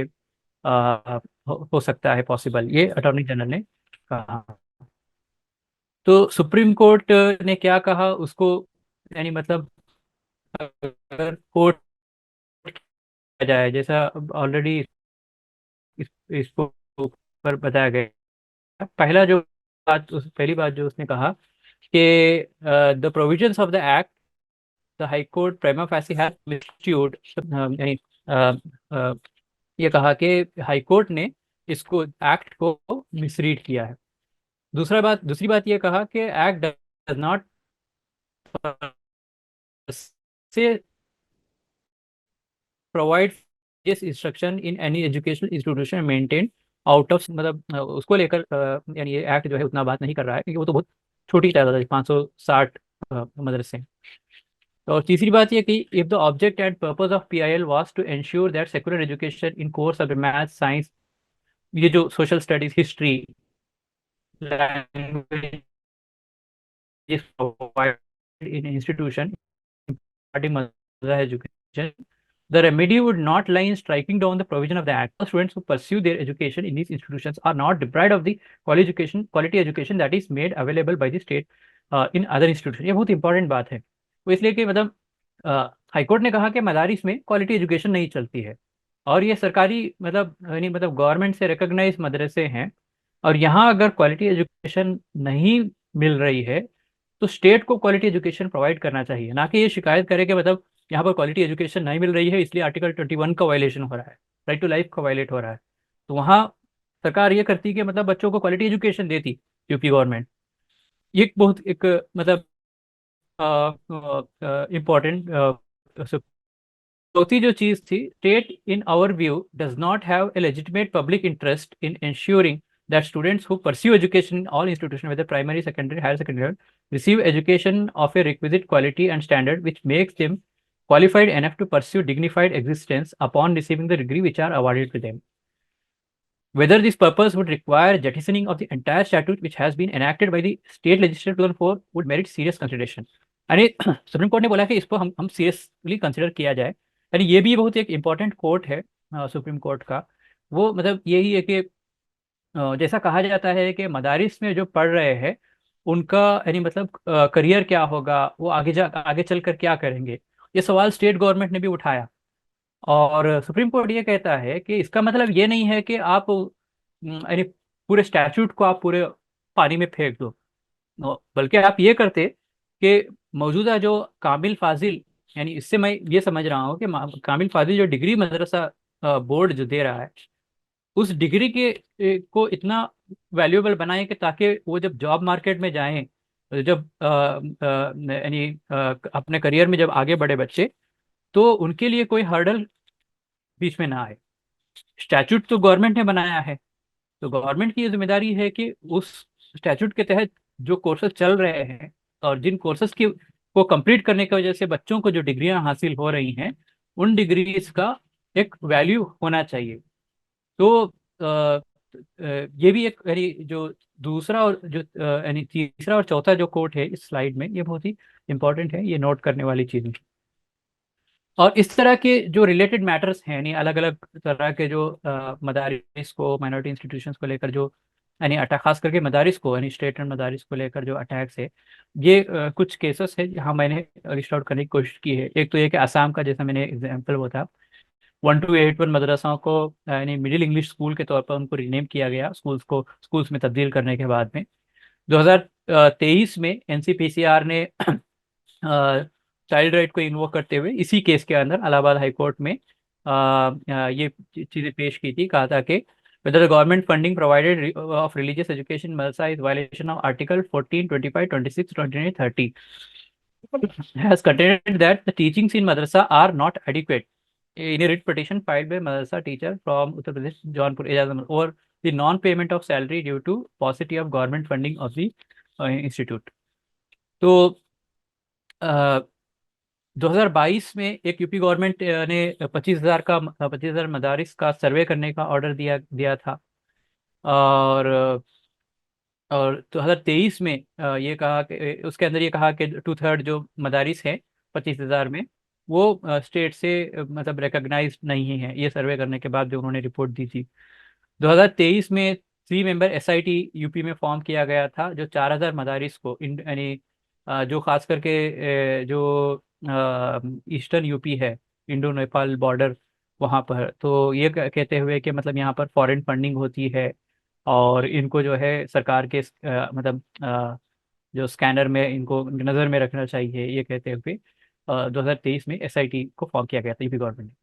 हो सकता है पॉसिबल, ये अटॉर्नी जनरल ने कहा। तो सुप्रीम कोर्ट ने क्या कहा उसको, यानी मतलब अगर कोर्ट किया जाए, जैसा ऑलरेडी इसको ऊपर बताया गया, पहली बात जो उसने कहा कि the provisions of the act the high court prima facie has mistook, यानी ये कहा कि हाई कोर्ट ने इसको एक्ट को मिसरीड किया है। दूसरी बात ये कहा कि एक्ट डज नॉट से provide this instruction in any educational institution maintain out of, मतलब उसको लेकर यानी ये एक्ट जो है उतना बात नहीं कर रहा है, क्योंकि वो तो बहुत छोटी तादाद है, 560 मदरसे हैं। और तीसरी बात ये कि if the object and purpose of PIL was to ensure that secular education in course of math science, ये जो social studies, history, language provided in institution education, the remedy would not lie in striking down the provision of the act. Students who pursue their education in these institutions are not deprived of the quality education that is made available by the state in other institutions. ये बहुत इंपॉर्टेंट बात है। वो इसलिए कि मतलब हाईकोर्ट ने कहा कि मदारिस में क्वालिटी एजुकेशन नहीं चलती है, और ये सरकारी मतलब यानी मतलब गवर्नमेंट से रिकॉग्नाइज मदरसे हैं, और यहाँ अगर क्वालिटी एजुकेशन नहीं मिल रही है तो स्टेट को क्वालिटी एजुकेशन प्रोवाइड करना चाहिए, ना कि ये शिकायत करे कि मतलब यहाँ पर क्वालिटी एजुकेशन नहीं मिल रही है इसलिए आर्टिकल 21 का वायलेशन हो रहा है, राइट टू लाइफ का वायलेट हो रहा है। तो वहाँ सरकार ये करती कि मतलब बच्चों को क्वालिटी एजुकेशन देती, यूपी गवर्नमेंट। ये बहुत एक मतलब इम्पोर्टेंट चौथी जो चीज थी, state in our view does not have a legitimate public interest in ensuring that students who pursue education in all institutions, whether primary, secondary, higher secondary, receive education of a requisite quality and standard which makes them qualified enough to pursue dignified existence upon receiving the degree which are awarded to them. Whether this purpose would require jettisoning of the entire statute which has been enacted by the state legislature 2004 would merit serious consideration. यानी सुप्रीम कोर्ट ने बोला कि इसको हम सीरियसली कंसिडर किया जाए। यानी ये भी बहुत एक इम्पॉर्टेंट कोर्ट है सुप्रीम कोर्ट का। वो मतलब यही है कि जैसा कहा जाता है कि मदारिस में जो पढ़ रहे हैं उनका यानी मतलब करियर क्या होगा, वो आगे चल कर क्या करेंगे, ये सवाल स्टेट गवर्नमेंट ने भी उठाया। और सुप्रीम कोर्ट ये कहता है कि इसका मतलब ये नहीं है कि आप यानी पूरे स्टैचूट को आप पूरे पानी में फेंक दो, बल्कि आप ये करते कि मौजूदा जो कामिल फाजिल, यानी इससे मैं ये समझ रहा हूँ कि कामिल फाजिल जो डिग्री मदरसा बोर्ड जो दे रहा है उस डिग्री के को इतना वैल्यूएबल बनाए कि ताकि वो जब जॉब मार्केट में जाएं, जब यानी अपने करियर में जब आगे बढ़े बच्चे, तो उनके लिए कोई हर्डल बीच में ना आए। स्टैचूट तो गवर्नमेंट ने बनाया है, तो गवर्नमेंट की ये जिम्मेदारी है कि उस स्टैचूट के तहत जो कोर्सेज चल रहे हैं और जिन कोर्सेज की को कंप्लीट करने की वजह से बच्चों को जो डिग्रियां हासिल हो रही हैं उन डिग्रीज का एक वैल्यू होना चाहिए। तो ये भी एक यानी जो दूसरा और जो यानी तीसरा और चौथा जो कोट है इस स्लाइड में, ये बहुत ही इंपॉर्टेंट है, ये नोट करने वाली चीज है। और इस तरह के जो रिलेटेड मैटर्स हैं, यानी अलग अलग तरह के जो मदारिस को, माइनॉरिटी इंस्टीट्यूशंस को लेकर जो यानी अटैक, खास करके मदारिस को यानी स्टेट एंड मदारिस को लेकर जो अटैक्स है, ये कुछ केसेस है जहाँ मैंने लिस्ट आउट करने की कोशिश की है। एक तो ये कि असम का, जैसा मैंने एग्जाम्पल बताया, 1281 मदरसाओं को यानी मिडिल इंग्लिश स्कूल के तौर पर उनको रीनेम किया गया, स्कूल्स में तब्दील करने के बाद में। 2023 में एनसीपीसीआर ने चाइल्ड राइट को इन्वोक करते हुए इसी केस के अंदर इलाहाबाद हाई कोर्ट में ये चीज़ें पेश की थी। कहा था कि whether the government funding provided of religious education in madrasa is violation of article 14, 25, 26, 29, 30, has contended that the teachings in madrasa are not adequate in a writ petition filed by madrasa teacher from Uttar Pradesh, Jaunpur, Ejaz over the non-payment of salary due to paucity of government funding of the institute. तो 2022 में एक यूपी गवर्नमेंट ने 25,000 मदारिस का सर्वे करने का ऑर्डर दिया दिया था। और 2023 में ये कहा कि उसके अंदर ये कहा कि 2/3 जो मदारिस हैं 25,000 में, वो स्टेट से मतलब रिकॉग्नाइज नहीं है, ये सर्वे करने के बाद जो उन्होंने रिपोर्ट दी थी। 2023 में 3 मेंबर एसआईटी यूपी में फॉर्म किया गया था जो 4,000 मदारिस को यानी जो खास करके जो ईस्टर्न यूपी है, इंडो नेपाल बॉर्डर, वहाँ पर तो ये कहते हुए कि मतलब यहाँ पर फॉरेन फंडिंग होती है और इनको जो है सरकार के मतलब जो स्कैनर में इनको नज़र में रखना चाहिए, ये कहते हुए 2023 में एसआईटी को फॉर्म किया गया था यूपी गवर्नमेंट ने।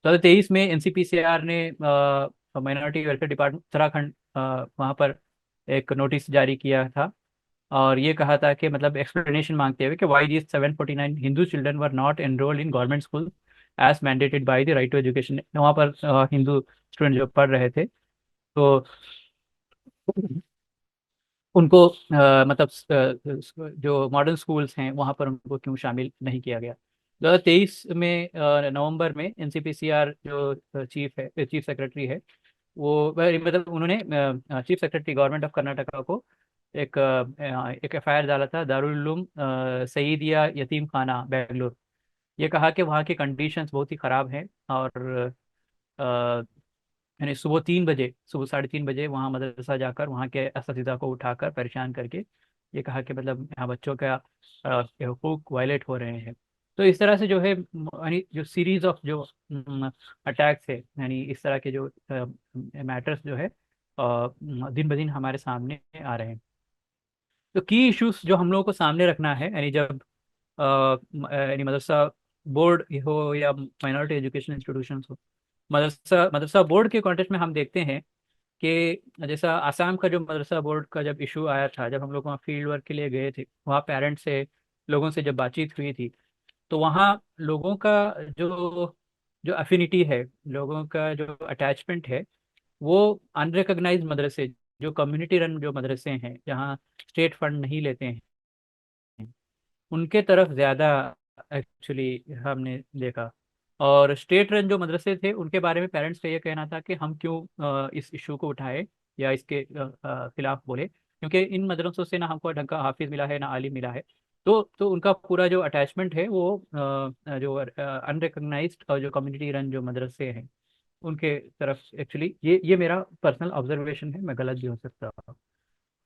2023 में एनसीपीसीआर ने माइनॉरिटी वेलफेयर डिपार्टमेंट उत्तराखंड वहाँ पर एक नोटिस जारी किया था, और ये कहा था कि मतलब एक्सप्लेनेशन मांगते हुए कि why these 749 Hindu children were not enrolled in government school as mandated by the right to education. वहाँ पर हिंदू स्टूडेंट जो पढ़ रहे थे, तो उनको मतलब जो मॉडर्न स्कूल्स हैं वहाँ पर उनको क्यों शामिल नहीं किया गया। 2023 में नवंबर में एनसीपीसीआर जो चीफ सेक्रेटरी है, वो मतलब उन्होंने chief secretary government of Karnataka को एक एफआईआर डाला था दारुल उलूम सईदिया यतीम खाना बेंगलुरु। ये कहा कि वहाँ की कंडीशंस बहुत ही ख़राब हैं, और यानी सुबह 3:30 बजे वहाँ मदरसा जाकर वहाँ के असातिज़ा को उठाकर परेशान करके ये कहा कि मतलब यहाँ बच्चों का के हुकूक वायलेट हो रहे हैं। तो इस तरह से जो है यानी जो सीरीज ऑफ जो अटैक्स है, यानी इस तरह के जो मैटर्स जो है दिन ब दिन हमारे सामने आ रहे हैं। तो की इश्यूज जो हम लोगों को सामने रखना है, यानी जब यानी मदरसा बोर्ड हो या माइनॉरिटी एजुकेशन इंस्टीट्यूशंस हो, मदरसा मदरसा बोर्ड के कॉन्टेक्स्ट में हम देखते हैं कि जैसा आसाम का जो मदरसा बोर्ड का जब इशू आया था, जब हम लोग वहाँ फील्ड वर्क के लिए गए थे, वहाँ पेरेंट्स से लोगों से जब बातचीत हुई थी, तो वहाँ लोगों का जो जो अफिनिटी है, लोगों का जो अटैचमेंट है, वो अनरिकग्नाइज्ड मदरसे, जो कम्युनिटी रन जो मदरसे हैं जहाँ स्टेट फंड नहीं लेते हैं, उनके तरफ ज़्यादा एक्चुअली हमने देखा। और स्टेट रन जो मदरसे थे उनके बारे में पेरेंट्स का ये कहना था कि हम क्यों इस इशू को उठाए या इसके खिलाफ बोले, क्योंकि इन मदरसों से ना हमको ढंग का हाफिज मिला है ना आलिम मिला है। तो उनका पूरा जो अटैचमेंट है वो जो अनरिकग्नाइज्ड और जो कम्युनिटी रन जो मदरसे हैं उनके तरफ एक्चुअली ये मेरा पर्सनल ऑब्जर्वेशन है, मैं गलत भी हो सकता हूँ।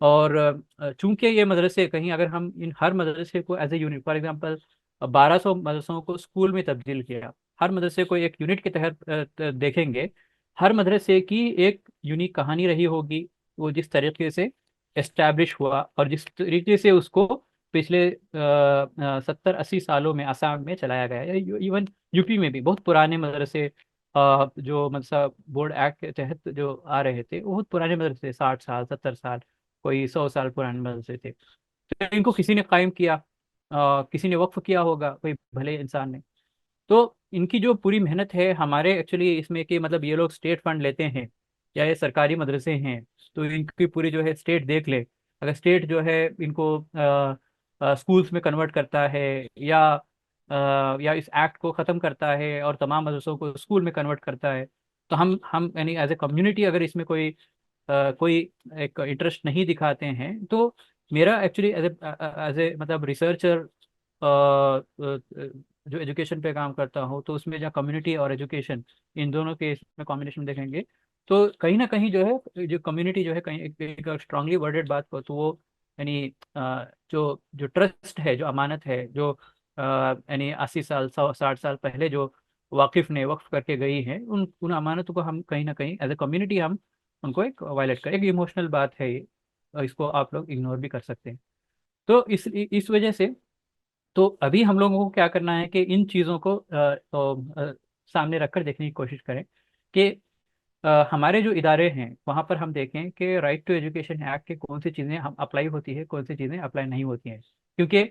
और चूंकि ये मदरसे कहीं, अगर हम इन हर मदरसे को as a unit, for example 1200 मदरसों को स्कूल में तब्दील किया, हर मदरसे को एक यूनिट के तहत देखेंगे, हर मदरसे की एक यूनिक कहानी रही होगी। वो जिस तरीके से एस्टैब्लिश हुआ और जिस तरीके से उसको पिछले 70-80 सालों में असम में चलाया गया है, इवन यूपी में भी बहुत पुराने मदरसे जो मदरसा बोर्ड एक्ट के तहत जो आ रहे थे, वो बहुत पुराने मदरसे, 60 साल 70 साल, कोई 100 साल पुराने मदरसे थे। तो इनको किसी ने कायम किया, किसी ने वक्फ किया होगा, कोई भले इंसान ने। तो इनकी जो पूरी मेहनत है हमारे एक्चुअली इसमें कि मतलब ये लोग स्टेट फंड लेते हैं या ये सरकारी मदरसे हैं, तो इनकी पूरी जो है स्टेट देख ले। अगर स्टेट जो है इनको स्कूल्स में कन्वर्ट करता है या या इस एक्ट को ख़त्म करता है और तमाम मदरसों को स्कूल में कन्वर्ट करता है, तो हम यानी एज ए कम्युनिटी अगर इसमें कोई एक इंटरेस्ट नहीं दिखाते हैं, तो मेरा एक्चुअली एज ए मतलब रिसर्चर जो एजुकेशन पे काम करता हूँ, तो उसमें जहाँ कम्युनिटी और एजुकेशन इन दोनों के इसमें कॉम्बिनेशन देखेंगे, तो कहीं ना कहीं जो है जो कम्युनिटी जो है कहीं एक स्ट्रांगली वर्डेड बात को, तो वो यानी जो जो ट्रस्ट है, जो अमानत है, जो यानी 80 साल 100 60 साल पहले जो वाकिफ ने वक्फ करके गई है, उन उन अमानतों को हम कहीं ना कहीं एज ए कम्युनिटी हम उनको एक वायलेट कर, एक इमोशनल बात है ये, और इसको आप लोग इग्नोर भी कर सकते हैं। तो इस वजह से तो अभी हम लोगों को क्या करना है कि इन चीज़ों को सामने रखकर देखने की कोशिश करें कि हमारे जो इदारे हैं वहाँ पर हम देखें कि राइट टू एजुकेशन एक्ट के कौन सी चीज़ें हम अप्लाई होती है, कौन सी चीज़ें अप्लाई नहीं होती हैं। क्योंकि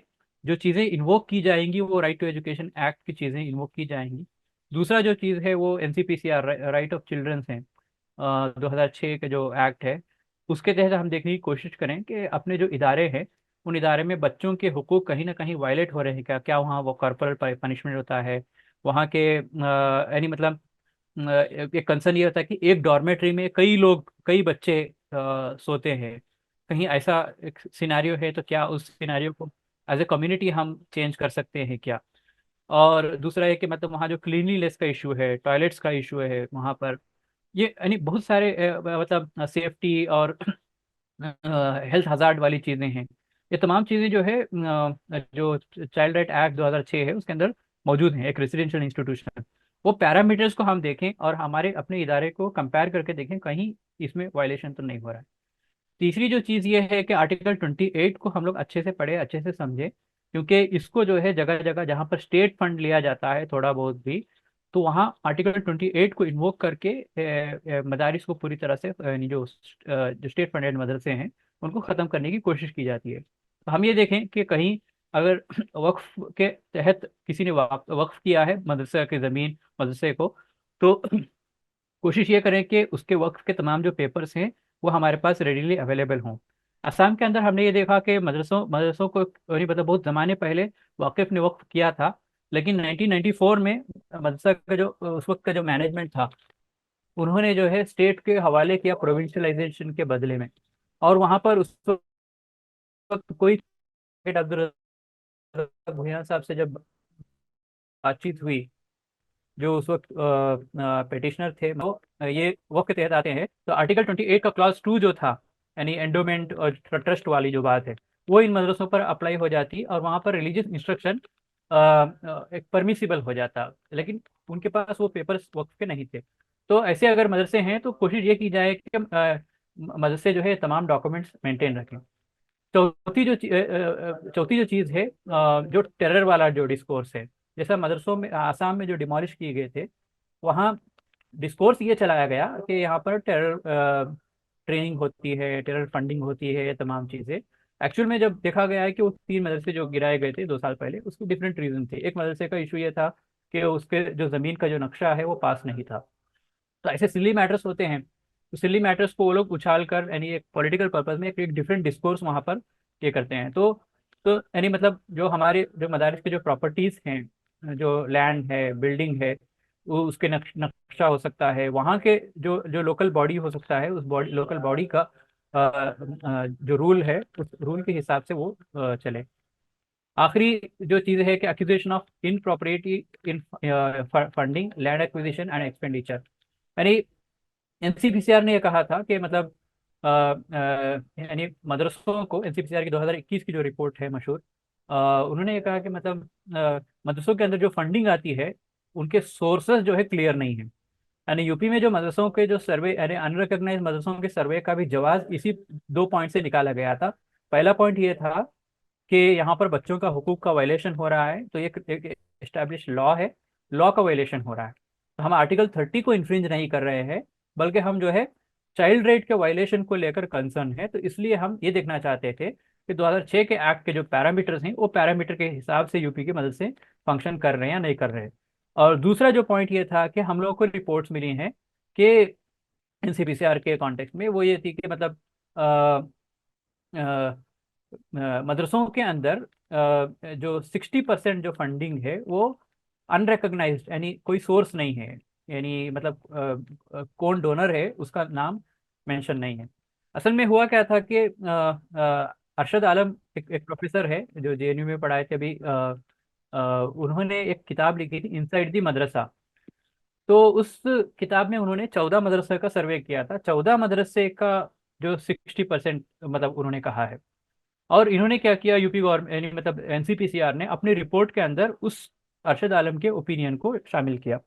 जो चीज़ें इन्वोक की जाएंगी वो राइट टू एजुकेशन एक्ट की चीज़ें इन्वोक की जाएंगी। दूसरा जो चीज़ है वो एनसीपीसीआर राइट ऑफ चिल्ड्रंस हैं, 2006 का जो एक्ट है, उसके तहत हम देखने की कोशिश करें कि अपने जो इदारे हैं उन इदारे में बच्चों के हुकूक कहीं ना कहीं वायलेट हो रहे हैं क्या, क्या वहाँ वो कॉर्पोरल पनिशमेंट होता है वहाँ के यानी मतलब एक कंसर्न ये होता है कि एक डॉर्मेट्री में कई लोग कई बच्चे सोते हैं, कहीं ऐसा एक सिनारियो है, तो क्या उस सिनारियो को एज ए कम्युनिटी हम चेंज कर सकते हैं क्या। और दूसरा है कि मतलब वहाँ जो क्लीनलीनेस का इशू है, टॉयलेट्स का इशू है वहाँ पर, ये यानी बहुत सारे मतलब सेफ्टी और हेल्थ हजार्ड वाली चीज़ें हैं। ये तमाम चीज़ें जो है जो चाइल्ड राइट एक्ट 2006 है उसके अंदर मौजूद हैं, एक रेजिडेंशियल इंस्टीट्यूशन। वो पैरामीटर्स को हम देखें और हमारे अपने इदारे को कंपेयर करके देखें कहीं इसमें वायलेशन तो नहीं हो रहा है। तीसरी जो चीज़ ये है कि आर्टिकल 28 को हम लोग अच्छे से पढ़े, अच्छे से समझे क्योंकि इसको जो है जगह जगह जहाँ पर स्टेट फंड लिया जाता है थोड़ा बहुत भी, तो वहाँ आर्टिकल 28 को इन्वोक करके मदारिस को पूरी तरह से यानी जो स्टेट फंडेड मदरसे हैं उनको ख़त्म करने की कोशिश की जाती है। तो हम ये देखें कि कहीं अगर वक्फ के तहत किसी ने वक्फ किया है मदरसे की ज़मीन मदरसे को, तो कोशिश ये करें कि उसके वक्फ के तमाम जो पेपर्स हैं वो हमारे पास रेडीली अवेलेबल हों। असम के अंदर हमने ये देखा कि मदरसों मदरसों को यानी मतलब बहुत ज़माने पहले वाकिफ ने वक्फ किया था, लेकिन 1994 में मदरसा का जो उस वक्त का जो मैनेजमेंट था उन्होंने जो है स्टेट के हवाले किया प्रोविंशलाइजेशन के बदले में। और वहाँ पर उस वक्त कोई अब्दुल रज़्ज़ाक़ भुइयां साहब से जब बातचीत हुई, जो उस वक्त पिटिशनर थे, वो ये वक्त के तहत आते हैं, तो आर्टिकल 28 का क्लॉज 2 जो था, यानी एंडोमेंट और ट्रस्ट वाली जो बात है, वो इन मदरसों पर अप्लाई हो जाती और वहाँ पर रिलीजियस इंस्ट्रक्शन एक परमिसिबल हो जाता। लेकिन उनके पास वो पेपर्स वक्त के नहीं थे। तो ऐसे अगर मदरसे हैं तो कोशिश ये की जाए कि मदरसे जो है तमाम डॉक्यूमेंट्स मेंटेन रखें। चौथी जो चीज़ है, जो टेरर वाला जो डिस्कोर्स है, जैसा मदरसों में आसाम में जो डिमोलिश किए गए थे, वहाँ डिस्कोर्स ये चलाया गया कि यहाँ पर टेरर ट्रेनिंग होती है, टेरर फंडिंग होती है, ये तमाम चीज़ें। एक्चुअल में जब देखा गया है कि वो 3 मदरसे जो गिराए गए थे 2 साल पहले, उसके डिफरेंट रीजन थे। एक मदरसे का इशू ये था कि उसके जो ज़मीन का जो नक्शा है वो पास नहीं था। तो ऐसे सिली मैटर्स होते हैं, तो सिली मैटर्स को वो लोग उछाल कर यानी एक पॉलिटिकल पर्पज में एक डिफरेंट डिस्कोर्स वहाँ पर ये करते हैं। तो यानी मतलब जो हमारे जो मदारिस के जो प्रॉपर्टीज़ हैं, जो लैंड है, बिल्डिंग है, वो उसके नक्शा हो सकता है, वहाँ के जो जो लोकल बॉडी हो सकता है, उस बॉडी लोकल बॉडी का जो रूल है उस रूल के हिसाब से वो चले। आखिरी जो चीज़ है कि accusation of in property in funding land acquisition and expenditure, यानी एनसीपीसीआर ने यह कहा था कि मतलब यानी मदरसों को, एनसीपीसीआर की 2021 की जो रिपोर्ट है मशहूर, उन्होंने ये कहा कि मतलब मदरसों के अंदर जो फंडिंग आती है उनके सोर्सेज जो है क्लियर नहीं है। यानी यूपी में जो मदरसों के जो सर्वे यानी अनरिकॉग्नाइज मदरसों के सर्वे का भी जवाब इसी 2 पॉइंट से निकाला गया था। पहला पॉइंट ये था कि यहाँ पर बच्चों का हुकूक का वायलेशन हो रहा है, तो ये एक एस्टैब्लिश लॉ है, लॉ का वायलेशन हो रहा है। तो हम आर्टिकल 30 को इन्फ्रिंज नहीं कर रहे हैं, बल्कि हम जो है चाइल्ड राइट के वायलेशन को लेकर कंसर्न है। तो इसलिए हम ये देखना चाहते थे कि 2006 के एक्ट के जो पैरामीटर्स हैं वो पैरामीटर के हिसाब से यूपी के मदद से फंक्शन कर रहे हैं या नहीं कर रहे हैं। और दूसरा जो पॉइंट ये था कि हम लोगों को रिपोर्ट्स मिली हैं कि एनसीपीसीआर के कॉन्टेक्स्ट में वो ये थी कि मतलब मदरसों के अंदर जो 60% जो फंडिंग है वो अनरिकॉग्नाइज्ड, यानी कोई सोर्स नहीं है, यानी मतलब कौन डोनर है उसका नाम मेंशन नहीं है। असल में हुआ क्या था कि अरशद आलम एक प्रोफेसर है जो जेएनयू में पढ़ाए थे अभी, उन्होंने एक किताब लिखी थी इनसाइड दी मदरसा। तो उस किताब में उन्होंने 14 मदरसे का सर्वे किया था, 14 मदरसे का जो 60% मतलब उन्होंने कहा है। और इन्होंने क्या किया, यूपी गवर्नमेंट यानी मतलब एनसीपीसीआर ने अपनी रिपोर्ट के अंदर उस अरशद आलम के ओपिनियन को शामिल किया।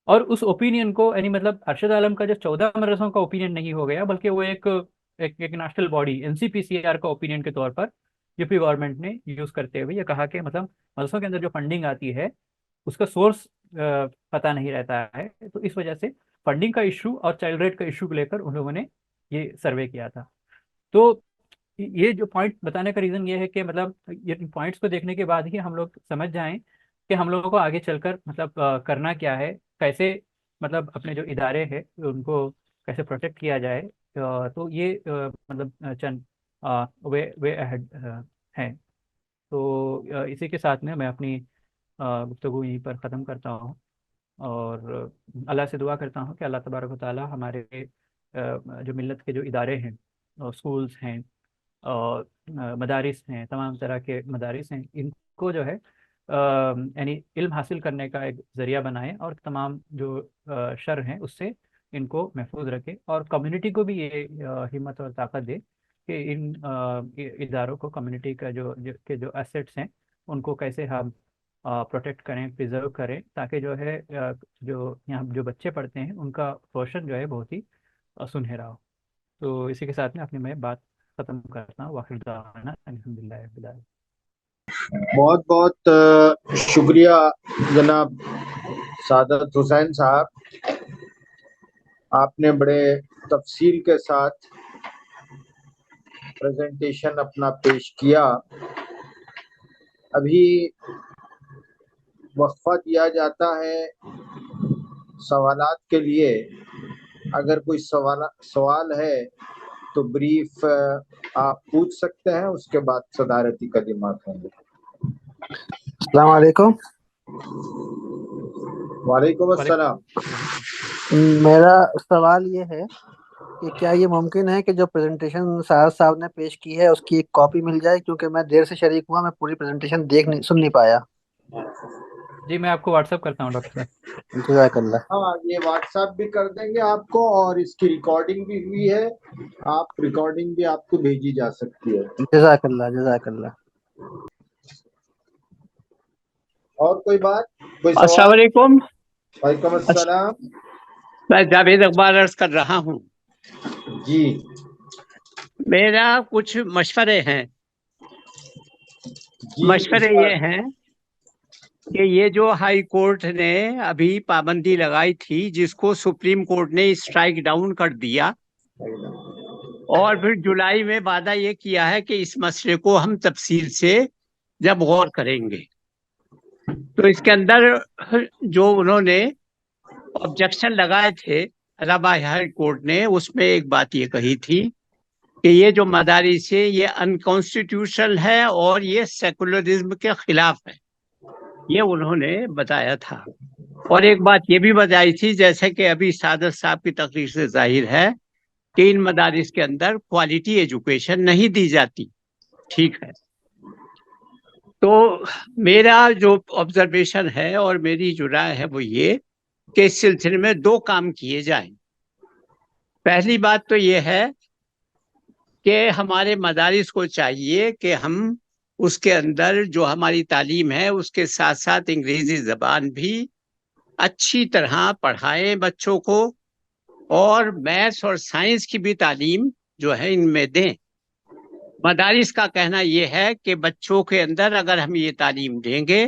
और उस ओपिनियन को यानी मतलब अरशद आलम का जो 14 मदरसों का ओपिनियन नहीं हो गया, बल्कि वो एक नेशनल बॉडी एनसीपीसीआर का ओपिनियन के तौर पर यूपी गवर्नमेंट ने यूज करते हुए ये कहा कि मतलब मदरसों के अंदर जो फंडिंग आती है उसका सोर्स पता नहीं रहता है। तो इस वजह से फंडिंग का इशू और चाइल्ड रेट का इशू को लेकर उन लोगों ने ये सर्वे किया था। तो ये जो पॉइंट बताने का रीज़न ये है कि मतलब ये पॉइंट्स को देखने के बाद ही हम लोग समझ जाएं कि हम लोगों को आगे चलकर मतलब करना क्या है, कैसे मतलब अपने जो इदारे हैं उनको कैसे प्रोटेक्ट किया जाए। तो ये मतलब चंद वे अहेड हैं। तो इसी के साथ में मैं अपनी गुफ्तगू यहीं पर ख़त्म करता हूँ। और अल्लाह से दुआ करता हूँ कि अल्लाह तबारक व तआला हमारे जो मिल्लत के जो इदारे हैं और स्कूल्स हैं और मदारिस हैं, तमाम तरह के मदारिस हैं, इनको जो है यानी इल्म हासिल करने का एक ज़रिया बनाएं और तमाम जो शर हैं उससे इनको महफूज रखें। और कम्युनिटी को भी ये हिम्मत और ताकत दे कि इन इदारों को, कम्युनिटी का के जो एसेट्स हैं उनको कैसे हम प्रोटेक्ट करें, प्रिजर्व करें, ताकि जो है जो यहाँ जो बच्चे पढ़ते हैं उनका रोशन जो है बहुत ही सुनहरा हो। तो इसी के साथ में अपनी मैं बात ख़त्म करता हूँ। वाखिर दावाना अल्हम्दुलिल्लाह रब्बिल आलमीन। बहुत बहुत शुक्रिया जनाब सादत हुसैन साहब, आपने बड़े तफसील के साथ प्रेजेंटेशन अपना पेश किया। अभी वक्फा दिया जाता है सवालात के लिए। अगर कोई सवाल है तो ब्रीफ आप पूछ सकते हैं, उसके बाद सदारती कलिमात होंगे। अस्सलाम वालेकुम। वालेकुम वालेकुम। अस्सलाम। मेरा सवाल ये है कि क्या ये मुमकिन है कि जो प्रेजेंटेशन साहब साहब ने पेश की है उसकी एक कॉपी मिल जाए, क्योंकि मैं देर से शरीक हुआ, मैं पूरी प्रेजेंटेशन देख नहीं सुन नहीं पाया। जी मैं आपको व्हाट्सअप करता हूँ डॉक्टर साहब। जज़ाकल्लाह। हाँ, ये व्हाट्सएप भी कर देंगे आपको, और इसकी रिकॉर्डिंग भी हुई है। आप रिकॉर्डिंग भी आपको भेजी जा सकती है। जज़ाकल्लाह जज़ाकल्लाह। और कोई बात, कोई अस्सलाम सवाल? वालेकुम। वालेकुम अस्सलाम। मैं जावेद अकबर अर्ज कर रहा हूँ। जी मेरा कुछ मशवरे हैं। जी, मशवरे ये हैं कि ये जो हाई कोर्ट ने अभी पाबंदी लगाई थी, जिसको सुप्रीम कोर्ट ने स्ट्राइक डाउन कर दिया, और फिर जुलाई में वादा ये किया है कि इस मसले को हम तफसील से जब गौर करेंगे, तो इसके अंदर जो उन्होंने ऑब्जेक्शन लगाए थे इलाहाबाद हाई कोर्ट ने, उसमें एक बात ये कही थी कि ये जो मदारिस है ये अनकॉन्स्टिट्यूशनल है और ये सेकुलरिज्म के खिलाफ है, ये उन्होंने बताया था। और एक बात ये भी बताई थी, जैसे कि अभी सादत साहब की तकरीर से जाहिर है कि इन मदारिस के अंदर क्वालिटी एजुकेशन नहीं दी जाती। ठीक है, तो मेरा जो ऑब्जर्वेशन है और मेरी जो राय है वो ये कि इस सिलसिले में दो काम किए जाएं। पहली बात तो ये है कि हमारे मदारिस को चाहिए कि हम उसके अंदर जो हमारी तालीम है उसके साथ साथ अंग्रेजी जबान भी अच्छी तरह पढ़ाएं बच्चों को, और मैथ्स और साइंस की भी तालीम जो है इनमें दें। मदारिस का कहना यह है कि बच्चों के अंदर अगर हम ये तालीम देंगे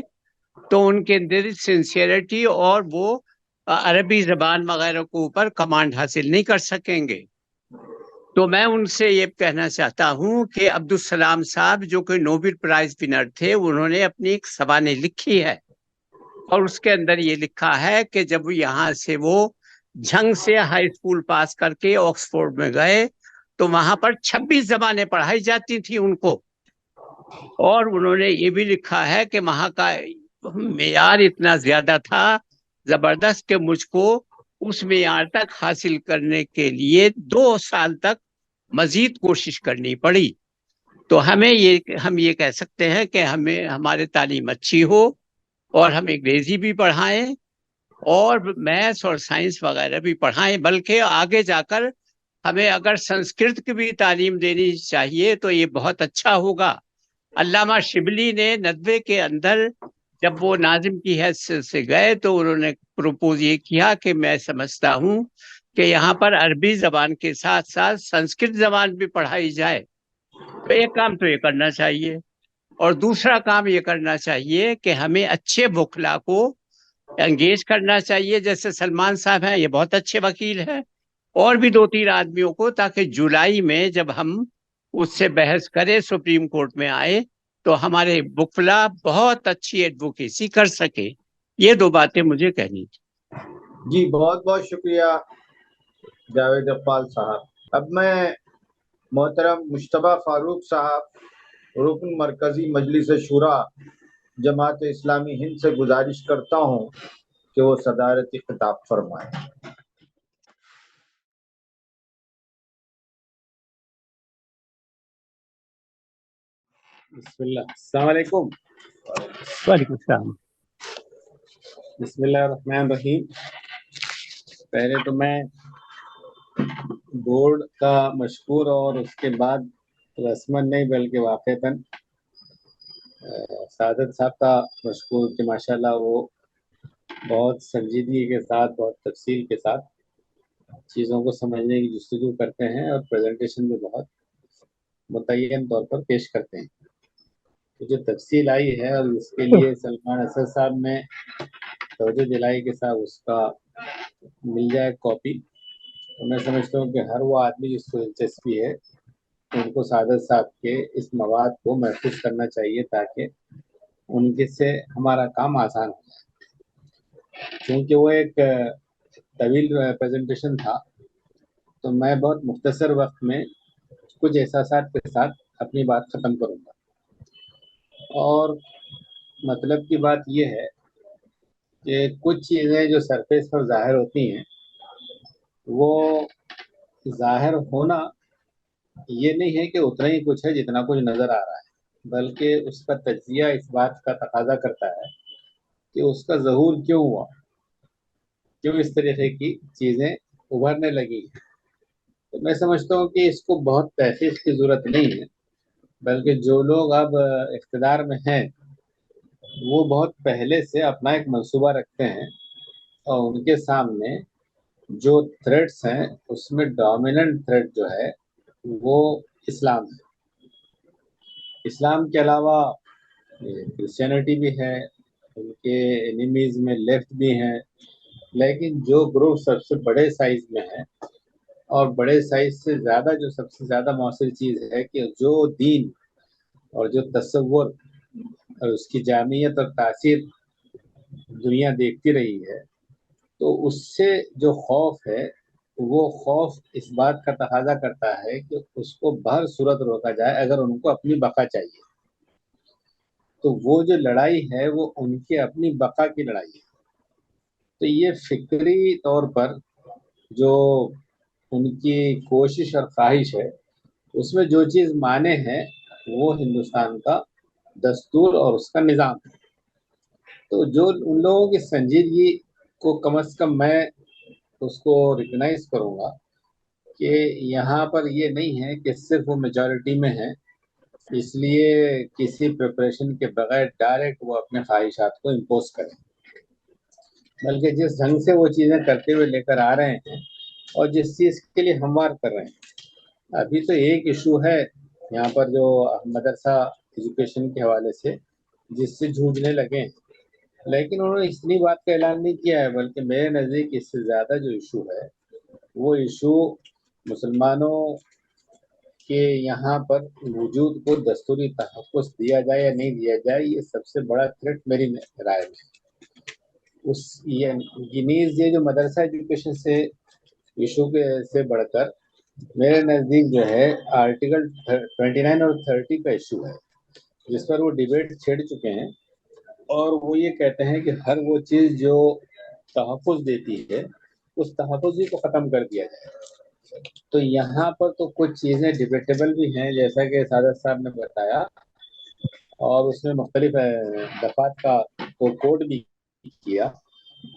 तो उनके अंदर सिंसियरिटी और वो अरबी जबान वगैरह के ऊपर कमांड हासिल नहीं कर सकेंगे। तो मैं उनसे ये कहना चाहता हूं कि अब्दुल सलाम साहब जो कि नोबेल प्राइज विनर थे, उन्होंने अपनी एक सवाने लिखी है और उसके अंदर ये लिखा है कि जब यहाँ से वो झंग से हाई स्कूल पास करके ऑक्सफोर्ड में गए तो वहां पर 26 जबानें पढ़ाई जाती थी उनको। और उन्होंने ये भी लिखा है कि वहां का मेयार इतना ज्यादा था जबरदस्त कि मुझको उस मेयार तक हासिल करने के लिए 2 साल तक मजीद कोशिश करनी पड़ी। तो हम ये कह सकते हैं कि हमें हमारे तालीम अच्छी हो और हम अंग्रेजी भी पढ़ाएं और मैथ्स और साइंस वगैरह भी पढ़ाएं, बल्कि आगे जाकर हमें अगर संस्कृत की भी तालीम देनी चाहिए तो ये बहुत अच्छा होगा। अल्लामा शिबली ने 90 के अंदर जब वो नाजिम की हैसियत से गए तो उन्होंने प्रपोज ये किया कि मैं समझता हूँ कि यहाँ पर अरबी जबान के साथ साथ संस्कृत जबान भी पढ़ाई जाए। तो एक काम तो ये करना चाहिए, और दूसरा काम ये करना चाहिए कि हमें अच्छे वकीला को एंगेज करना चाहिए, जैसे सलमान साहब हैं, ये बहुत अच्छे वकील हैं, और भी 2-3 आदमियों को, ताकि जुलाई में जब हम उससे बहस करें सुप्रीम कोर्ट में आए तो हमारे वकीला बहुत अच्छी एडवोकेसी कर सके। ये दो बातें मुझे कहनी थी। जी, बहुत बहुत शुक्रिया जावेद अब्बाल साहब। अब मैं मोहतरम मुश्तबा फारूक साहब, रुकन मरकजी मजलिस शुरा जमात इस्लामी हिंद से गुजारिश करता हूँ कि वो सदारती खिताब फरमाएं। बिस्मिल्लाह, अस्सलाम वालेकुम। वालेकुम सलाम। बिस्मिल्लाहिर्रहमानिर्रहीम। पहले तो मैं बोर्ड का मशकूर और उसके बाद रस्मन नहीं बल्कि वाक़तन सादत साहब का मशकूर कि माशाल्लाह वो बहुत संजीदगी के साथ, बहुत तफसील के साथ चीज़ों को समझने की जुस्तजू करते हैं और प्रेजेंटेशन में बहुत मुतय्यन तौर पर पेश करते हैं। तो जो तफसील आई है और इसके लिए सलमान असद साहब ने तवज्जो दिलाई के साथ उसका मिल जाए कॉपी, तो मैं समझता हूँ कि हर वो आदमी जिसको दिलचस्पी है उनको सादत साहब के इस मवाद को महफूज करना चाहिए ताकि उनके से हमारा काम आसान हो जाए। क्योंकि वो एक तवील प्रेजेंटेशन था, तो मैं बहुत मुख्तसर वक्त में कुछ एहसासात के साथ अपनी बात ख़त्म करूँगा। और मतलब की बात यह है कि कुछ चीज़ें जो सरफेस पर ज़ाहिर होती हैं, वो ज़ाहिर होना ये नहीं है कि उतना ही कुछ है जितना कुछ नज़र आ रहा है, बल्कि उसका तज्जिया इस बात का तकाजा करता है कि उसका ज़हूर क्यों हुआ, क्यों इस तरीके की चीज़ें उभरने लगी। तो मैं समझता हूँ कि इसको बहुत तहकीक की ज़रूरत नहीं है, बल्कि जो लोग अब इक़्तिदार में हैं वो बहुत पहले से अपना एक मंसूबा रखते हैं और उनके सामने जो थ्रेट्स हैं उसमें डोमिनेंट थ्रेट जो है वो इस्लाम है। इस्लाम के अलावा क्रिश्चियनिटी भी है, उनके एनिमीज में लेफ्ट भी हैं, लेकिन जो ग्रुप सबसे बड़े साइज में है और बड़े साइज से ज़्यादा जो सबसे ज़्यादा मौसर चीज़ है कि जो दीन और जो तसव्वुर और उसकी जामियत और तासीर दुनिया देखती रही है, तो उससे जो खौफ है वो खौफ इस बात का तकाजा करता है कि उसको बहर सूरत रोका जाए अगर उनको अपनी बका चाहिए। तो वो जो लड़ाई है वो उनकी अपनी बका की लड़ाई है। तो ये फिक्री तौर पर जो उनकी कोशिश और ख्वाहिश है, उसमें जो चीज़ माने है वो हिंदुस्तान का दस्तूर और उसका निज़ाम है। तो जो उन लोगों की संजीदगी को कम से कम मैं उसको रिकग्नाइज करूँगा कि यहाँ पर ये नहीं है कि सिर्फ वो मेजॉरिटी में है इसलिए किसी प्रिपरेशन के बगैर डायरेक्ट वो अपने ख्वाहिशात को इम्पोज करें, बल्कि जिस ढंग से वो चीज़ें करते हुए लेकर आ रहे हैं और जिस चीज़ के लिए हमवार कर रहे हैं। अभी तो एक इशू है यहाँ पर जो मदरसा एजुकेशन के हवाले से जिससे जूझने लगे हैं, लेकिन उन्होंने इतनी बात का ऐलान नहीं किया है, बल्कि मेरे नज़दीक इससे ज़्यादा जो इशू है वो इशू मुसलमानों के यहाँ पर वजूद को दस्तूरी तहफ़्फ़ुज़ दिया जाए या नहीं दिया जाए, ये सबसे बड़ा थ्रेट मेरी राय में। उस ये जो मदरसा एजुकेशन से इशू के से बढ़कर मेरे नज़दीक जो है आर्टिकल 29 और 30 का इशू है, जिस पर वो डिबेट छेड़ चुके हैं और वो ये कहते हैं कि हर वो चीज़ जो तहफ़्फ़ुज़ देती है उस तहफ़्फ़ुज़ को ख़त्म कर दिया जाए। तो यहाँ पर तो कुछ चीज़ें डिबेटेबल भी हैं, जैसा कि सादत साहब ने बताया, और उसमें मुख्तलिफ दफ़ात का को कोड भी किया।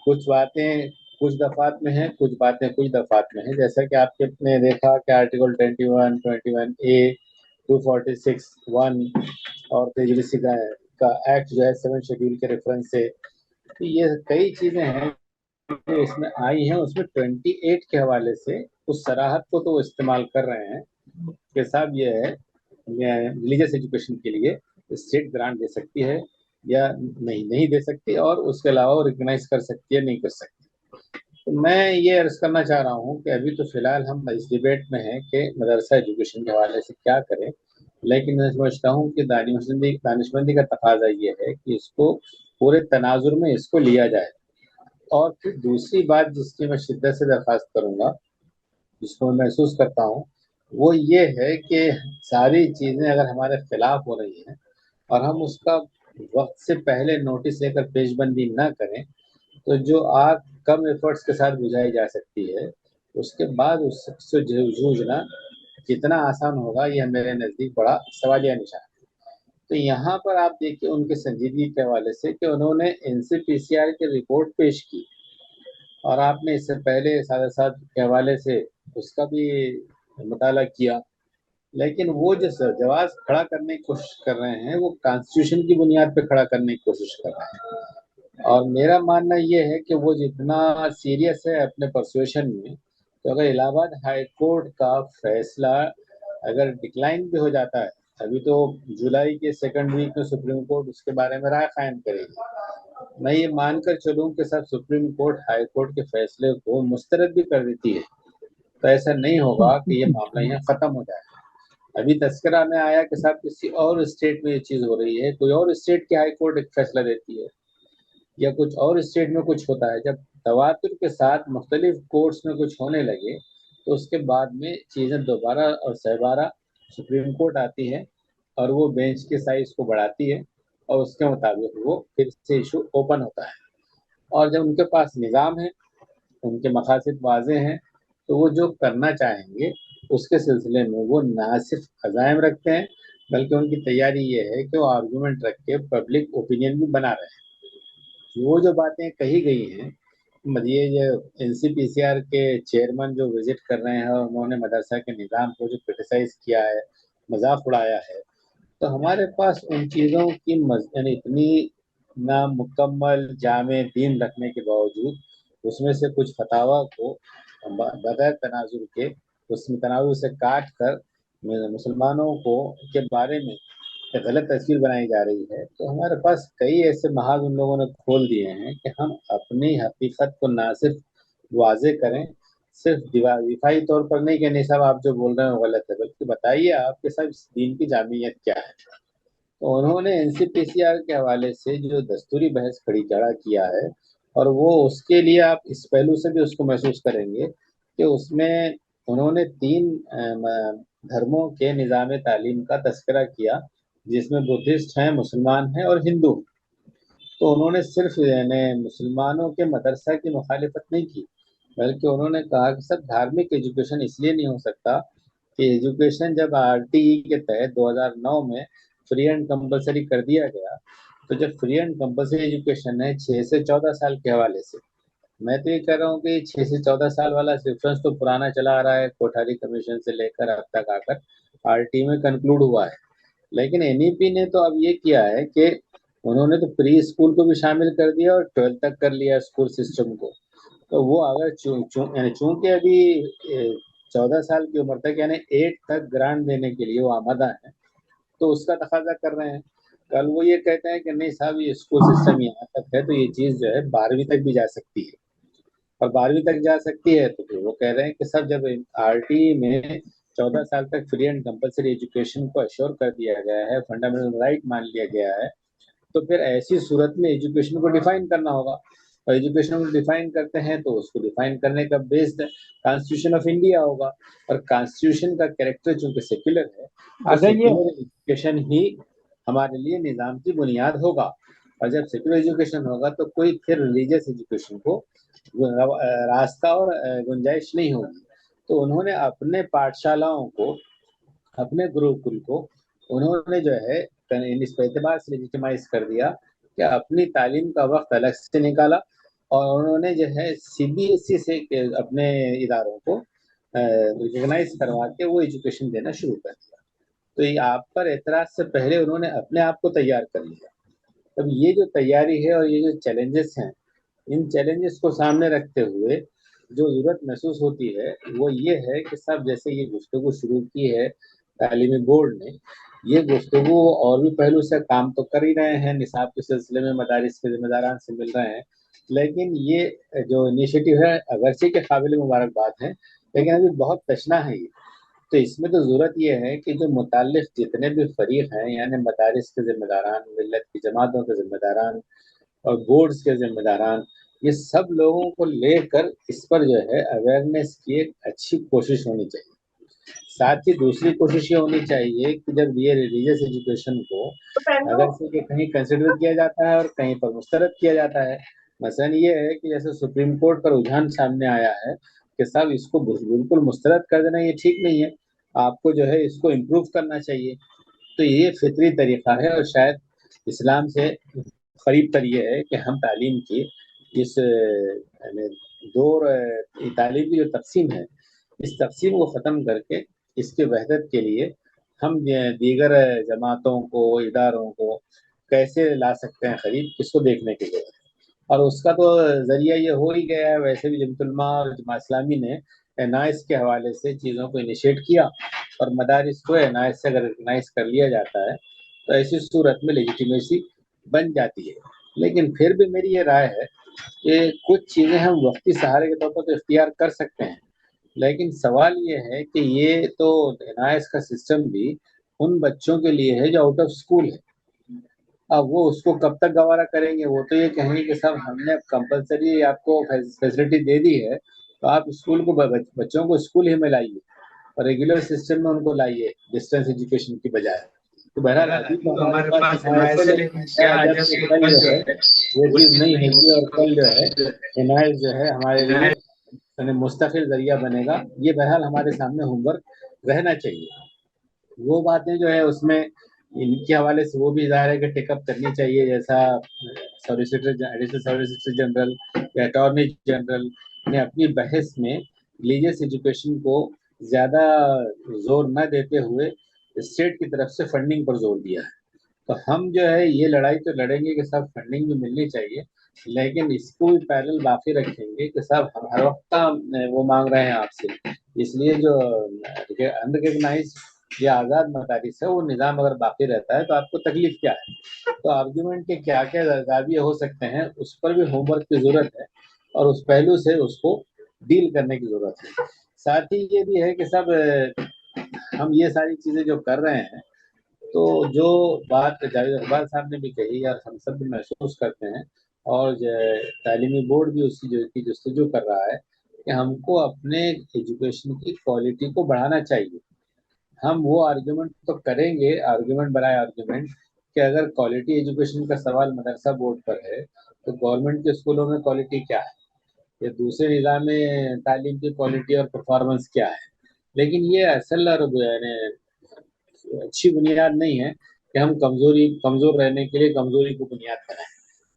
कुछ बातें कुछ दफ़ात में हैं, कुछ बातें कुछ दफ़ात में हैं। जैसा कि आपने देखा कि आर्टिकल 21, 21A, 246, 1 और तजरीसी का एक्ट जो है 7 शेड्यूल के रेफरेंस से, तो ये कई चीज़ें हैं जो इसमें आई हैं। उसमें 28 के हवाले से उस सराहत को तो वो इस्तेमाल कर रहे हैं कि साहब ये है रिलीजियस एजुकेशन के लिए स्टेट ग्रांट दे सकती है या नहीं दे सकती, और उसके अलावा वो रिकग्नाइज कर सकती है नहीं कर सकती। तो मैं ये अर्ज करना चाह रहा हूँ कि अभी तो फिलहाल हम इस डिबेट में हैं कि मदरसा एजुकेशन के हवाले से क्या करें, लेकिन मैं समझता हूँ कि दानिशमंदी का तकाजा ये है कि इसको पूरे तनाजुर में इसको लिया जाए। और फिर दूसरी बात जिसकी मैं शिद्दत से दरख्वास्त करूँगा, जिसको मैं महसूस करता हूँ, वो ये है कि सारी चीज़ें अगर हमारे खिलाफ हो रही हैं और हम उसका वक्त से पहले नोटिस लेकर पेशबंदी ना करें, तो जो आग कम एफर्ट्स के साथ बुझाई जा सकती है उसके बाद उससे जूझना कितना आसान होगा, यह मेरे नज़दीक बड़ा सवालिया निशान है। तो यहाँ पर आप देखिए उनके संजीदगी के हवाले से कि उन्होंने NCPCR की रिपोर्ट पेश की और आपने इससे पहले साथ साथ के हवाले से उसका भी मुताला किया, लेकिन वो जो जवाब खड़ा करने की कोशिश कर रहे हैं वो कॉन्स्टिट्यूशन की बुनियाद पे खड़ा करने की कोशिश कर रहे हैं। और मेरा मानना ये है कि वो जितना सीरियस है अपने परसुएशन में, तो अगर इलाहाबाद हाई कोर्ट का फैसला अगर डिक्लाइन भी हो जाता है, अभी तो जुलाई के सेकंड वीक में सुप्रीम कोर्ट उसके बारे में राय कायम करेगी। मैं ये मानकर चलूं कि साहब सुप्रीम कोर्ट हाई कोर्ट के फैसले को मुस्तरद भी कर देती है, तो ऐसा नहीं होगा कि ये मामला यहाँ खत्म हो जाए। अभी तस्करा में आया कि साहब किसी और स्टेट में ये चीज हो रही है, कोई और स्टेट की हाई कोर्ट एक फैसला देती है, या कुछ और स्टेट में कुछ होता है। जब तवातुर के साथ मुख्तलिफ कोर्ट्स में कुछ होने लगे तो उसके बाद में चीजें दोबारा और सहबारा सुप्रीम कोर्ट आती है और वो बेंच के साइज को बढ़ाती है और उसके मुताबिक वो फिर से इशू ओपन होता है। और जब उनके पास निज़ाम है, उनके मकासद वाजे हैं, तो वो जो करना चाहेंगे उसके सिलसिले में वो ना सिर्फ अज़ाइम रखते हैं, बल्कि उनकी तैयारी ये है कि वो आर्गूमेंट रख के पब्लिक ओपिनियन भी बना रहे हैं। वो जो बातें कही गई हैं, ये जो NCPCR के चेयरमैन जो विजिट कर रहे हैं और उन्होंने मदरसा के निज़ाम को जो क्रिटिसाइज किया है, मजाक उड़ाया है, तो हमारे पास उन चीज़ों की यानी इतनी नामुकम्मल जामे दीन रखने के बावजूद उसमें से कुछ फतावा को बगैर तनाजुर के उसमें तनाजुर से काट कर मुसलमानों को के बारे में गलत तस्वीर बनाई जा रही है। तो हमारे पास कई ऐसे महाज उन लोगों ने खोल दिए हैं कि हम अपनी हकीकत को ना सिर्फ वाजे करें, सिर्फ दिफाई तौर पर नहीं कि नहीं साहब आप जो बोल रहे हैं वो गलत है, बल्कि बताइए आपके साथ इस दीन की जामियत क्या है। तो उन्होंने NCPCR के हवाले से जो दस्तूरी बहस खड़ी खड़ा किया है, और वो उसके लिए आप इस पहलू से भी उसको महसूस करेंगे कि उसमें उन्होंने 3 धर्मों के निज़ाम तालीम का तस्करा किया, जिसमें बुद्धिस्ट हैं, मुसलमान हैं और हिंदू। तो उन्होंने सिर्फ यानी मुसलमानों के मदरसा की मुखालिफत नहीं की, बल्कि उन्होंने कहा कि सब धार्मिक एजुकेशन इसलिए नहीं हो सकता कि एजुकेशन जब RTE के तहत 2009 में फ्री एंड कंपलसरी कर दिया गया, तो जब फ्री एंड कंपलसरी एजुकेशन है 6 से 14 साल के हवाले से, मैं तो ये कह रहा हूँ कि 6 से 14 साल वाला रेफरेंस तो पुराना चला आ रहा है, कोठारी कमीशन से लेकर अब तक आकर RTE में कंक्लूड हुआ है। लेकिन NEP ने तो अब ये किया है कि उन्होंने तो प्री स्कूल को भी शामिल कर दिया और 12th तक कर लिया स्कूल सिस्टम को। तो वो अगर चूंकि अभी 14 साल की उम्र तक यानी 8 तक ग्रांट देने के लिए वो आमादा है, तो उसका तकाजा कर रहे हैं। कल वो ये कहते हैं कि नहीं साहब ये स्कूल सिस्टम यहाँ तक है, तो ये चीज़ जो है 12वीं तक भी जा सकती है, और 12वीं तक जा सकती है, तो फिर वो कह रहे हैं कि सब जब RTE में 14 साल तक फ्री एंड कंपलसरी एजुकेशन को अश्योर कर दिया गया है, फंडामेंटल राइट मान लिया गया है, तो फिर ऐसी सूरत में एजुकेशन को डिफाइन करना होगा। और एजुकेशन को डिफाइन करते हैं तो उसको डिफाइन करने का बेस्ड कॉन्स्टिट्यूशन ऑफ इंडिया होगा, और कॉन्स्टिट्यूशन का कैरेक्टर चूंकि सेक्युलर है, तो सेक्युलर एजुकेशन ही हमारे लिए निज़ाम की बुनियाद होगा। और जब सेक्युलर एजुकेशन होगा तो कोई फिर रिलीजियस एजुकेशन को रास्ता और गुंजाइश नहीं होगी। तो उन्होंने अपने पाठशालाओं को, अपने गुरुकुल को उन्होंने जो है इस एतबार से लेजिटिमाइज कर दिया कि अपनी तालीम का वक्त अलग से निकाला, और उन्होंने जो है CBSE से अपने इदारों को रिकग्नाइज करवा के वो एजुकेशन देना शुरू कर दिया। तो ये आप पर एतराज से पहले उन्होंने अपने आप को तैयार कर लिया। अब ये जो तैयारी है और ये जो चैलेंजेस हैं, इन चैलेंजेस को सामने रखते हुए जो जरूरत महसूस होती है वो ये है कि सब जैसे ये गुफ्तगू शुरू की है तालीमी बोर्ड ने, ये गुफ्तगू और भी पहलू से काम तो कर ही रहे हैं, निसाब के सिलसिले में मदारिस के जिम्मेदारान से मिल रहे हैं, लेकिन ये जो इनिशिएटिव है अगरचे के काबिल मुबारकबाद है, लेकिन अभी बहुत तशना है ये। तो इसमें तो ज़रूरत यह है कि जो मुताल्लिक़ जितने भी फरीक हैं, यानी मदारिस के ज़िम्मेदारान, मिल्लत की जमातों के ज़िम्मेदारान और बोर्ड्स के ज़िम्मेदारान, ये सब लोगों को लेकर इस पर जो है अवेयरनेस की एक अच्छी कोशिश होनी चाहिए। साथ ही दूसरी कोशिश ये होनी चाहिए कि जब ये रिलीजियस एजुकेशन को अगर से कि कहीं कंसिडर किया जाता है और कहीं पर मुस्तरद किया जाता है, मसलन ये है कि जैसे सुप्रीम कोर्ट का रुझान सामने आया है कि साहब इसको बिल्कुल मुस्तरद कर देना ये ठीक नहीं है, आपको जो है इसको इम्प्रूव करना चाहिए। तो ये फितरी तरीका है, और शायद इस्लाम से करीब तर ये है कि हम तालीम की इस दौर तालीम की जो तकसीम है, इस तकसीम को ख़त्म करके इसके वहदत के लिए हम दीगर जमातों को, इदारों को कैसे ला सकते हैं करीब, इसको देखने के लिए। और उसका तो ज़रिया ये हो ही गया है, वैसे भी जमतुल उलमा और जमात इस्लामी ने नाइस के हवाले से चीज़ों को इनिशिएट किया, और मदारिस को एनआईएस से अगर रिकग्नाइज कर लिया जाता है तो ऐसी सूरत में लेजिटिमेसी बन जाती है। लेकिन फिर भी मेरी ये राय है कि कुछ चीज़ें हम वक्ती सहारे के तौर पर तो इख्तियार कर सकते हैं, लेकिन सवाल ये है कि ये तो एनआईएस का सिस्टम भी उन बच्चों के लिए है जो आउट ऑफ स्कूल है। अब वो उसको कब तक गवारा करेंगे? वो तो ये कहेंगे कि साहब हमने कंपलसरी आपको फैसिलिटी दे दी है, तो आप स्कूल को बच्चों को स्कूल ही में लाइए और रेगुलर सिस्टम में उनको लाइए डिस्टेंस एजुकेशन की बजाय। तो बहरहाल अभी तो हमारे पास एनआईएस है, जब से कल जो है वो चीज़ नहीं होगी और कल जो है एनआईएस जो है हमारे लिए यानी मुस्तकिल जरिया बनेगा। ये बहरहाल हमारे सामने होमवर्क रहना चाहिए। वो बातें जो है उसमें इनके हवाले से वो भी ज़ाहिर है कि टेकअप करनी चाहिए, जैसा एडिशनल सॉलिसिटर जनरल या अटॉर्नी जनरल ने अपनी बहस में रिलीजियस एजुकेशन को ज़्यादा जोर न देते हुए स्टेट की तरफ से फंडिंग पर जोर दिया है। तो हम जो है ये लड़ाई तो लड़ेंगे कि साहब फंडिंग भी मिलनी चाहिए, लेकिन इसको भी पैरेलल बाकी रखेंगे कि साहब हम हर वक्त वो मांग रहे हैं आपसे। इसलिए जो अनरिकग्नाइज या आज़ाद मदारिस है वो निज़ाम अगर बाकी रहता है तो आपको तकलीफ क्या है? तो आर्गूमेंट के क्या क्या जाविये हो सकते हैं उस पर भी होमवर्क की ज़रूरत है और उस पहलू से उसको डील करने की ज़रूरत है। साथ ही ये भी है कि सब हम ये सारी चीज़ें जो कर रहे हैं तो जो बात जावेद इकबाल साहब ने भी कही और हम सब भी महसूस करते हैं और तालीमी बोर्ड भी उसकी की जस्तजू कर रहा है कि हमको अपने एजुकेशन की क्वालिटी को बढ़ाना चाहिए। हम वो आर्ग्यूमेंट तो करेंगे, आर्ग्यूमेंट बनाए आर्ग्यूमेंट कि अगर क्वालिटी एजुकेशन का सवाल मदरसा बोर्ड पर है तो गवर्नमेंट के स्कूलों में क्वालिटी क्या है या दूसरे निज़ाम में तालीम की क्वालिटी और परफॉर्मेंस क्या है। लेकिन ये असल और अच्छी बुनियाद नहीं है कि हम कमज़ोर रहने के लिए कमज़ोरी को बुनियाद बनाएं।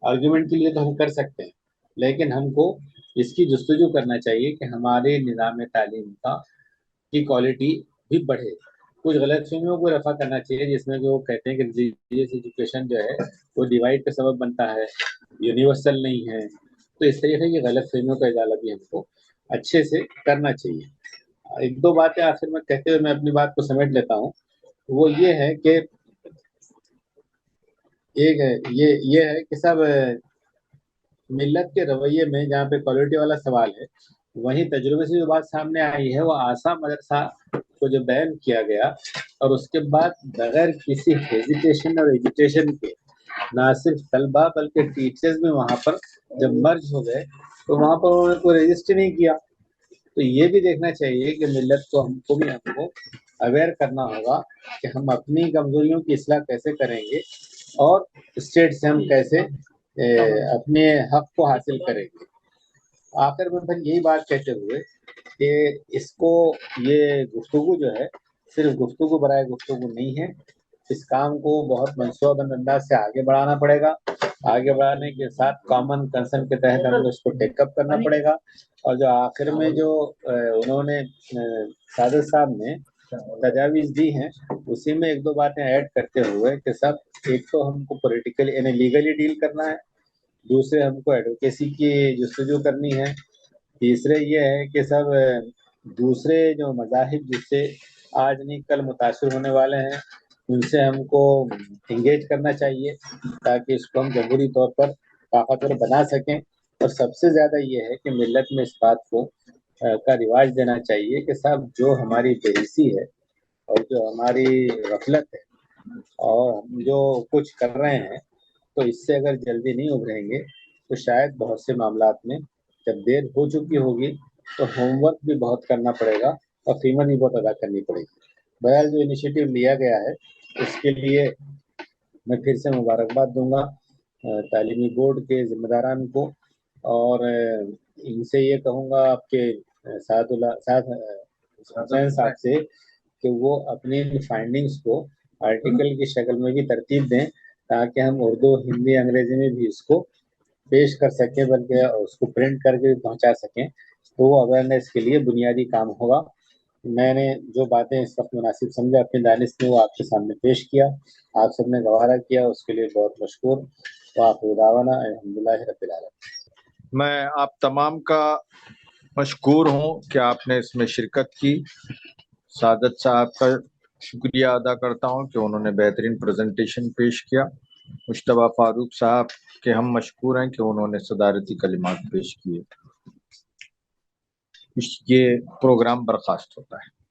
आर्ग्यूमेंट के लिए तो हम कर सकते हैं, लेकिन हमको इसकी जस्तजू करना चाहिए कि हमारे निज़ाम तालीम का की क्वालिटी भी बढ़े। कुछ गलतफ़हमियों को रफ़ा करना चाहिए जिसमें कि वो कहते हैं कि रिलीजियस एजुकेशन जो है वो डिवाइड का सबब बनता है, यूनिवर्सल नहीं है। तो इस तरीके की गलतफ़हमियों का इज़ाला भी हमको अच्छे से करना चाहिए। एक दो बातें आखिर में कहते हुए मैं अपनी बात को समेट लेता हूँ। वो ये है कि ये है कि सब मिल्लत के रवैये में जहाँ पे क्वालिटी वाला सवाल है, वहीं तजुर्बे से जो बात सामने आई है वो आसा मदरसा को जो बैन किया गया और उसके बाद बगैर किसी हेजिटेशन और एजुटेशन के ना सिर्फ तलबा बल्कि टीचर्स भी वहाँ पर जब मर्ज हो गए तो वहाँ पर उन्होंने कोई रजिस्टर नहीं किया। तो ये भी देखना चाहिए कि मिल्लत को हमको अवेयर करना होगा कि हम अपनी कमजोरियों की इस्लाह कैसे करेंगे और स्टेट से हम कैसे अपने हक को हासिल करेंगे। आखिर में फिर यही बात कहते हुए कि इसको ये गुफ्तगू जो है सिर्फ गुफ्तगू बराए गुफ्तगू नहीं है, इस काम को बहुत मंसूबाबंद अंदाज से आगे बढ़ाना पड़ेगा। आगे बढ़ाने के साथ कॉमन कंसर्न के तहत हमें उसको टेकअप करना पड़ेगा। और जो आखिर में जो उन्होंने सादत साहब ने तजावीज़ दी हैं उसी में एक दो बातें ऐड करते हुए कि सब एक तो हमको पॉलिटिकली यानी लीगली डील करना है, दूसरे हमको एडवोकेसी की जस्तजू करनी है, तीसरे ये है कि सब दूसरे जो मज़ाहिब जिससे आज नहीं कल मुतासिर होने वाले हैं उनसे हमको इंगेज करना चाहिए ताकि इसको हम जमहूरी तौर पर ताकतवर बना सकें। और सबसे ज़्यादा ये है कि मिल्लत में इस बात को का रिवाज देना चाहिए कि साहब जो हमारी बेहिसी है और जो हमारी गफलत है और हम जो कुछ कर रहे हैं तो इससे अगर जल्दी नहीं उभरेंगे तो शायद बहुत से मामलात में जब देर हो चुकी होगी तो होमवर्क भी बहुत करना पड़ेगा और कीमत भी बहुत अदा करनी पड़ेगी। बहरहाल जो इनिशिएटिव लिया गया है उसके लिए मैं फिर से मुबारकबाद दूंगा तालीमी बोर्ड के जिम्मेदारान को और इनसे ये कहूँगा आपके साथ से कि वो अपनी फाइंडिंग्स को आर्टिकल की शक्ल में भी तरतीब दें ताकि हम उर्दू, हिंदी, अंग्रेजी में भी इसको पेश कर सकें बल्कि उसको प्रिंट करके भी पहुंचा सकें। तो वो अवेयरनेस के लिए बुनियादी काम होगा। मैंने जो बातें इस वक्त मुनासिब समझा अपनी दानिश में वो आपके सामने पेश किया, आप सबने गवारा किया उसके लिए बहुत मशकूर। वाखिर-दावाना अल्हम्दुलिल्लाहि रब्बिल आलमीन। मैं आप तमाम का मशकूर हूँ कि आपने इसमें शिरकत की। सादत साहब का शुक्रिया अदा करता हूं कि उन्होंने बेहतरीन प्रेजेंटेशन पेश किया। मुश्तबा फारूक साहब के हम मशकूर हैं कि उन्होंने सदारती कलिमात पेश किए। ये प्रोग्राम बर्खास्त होता है।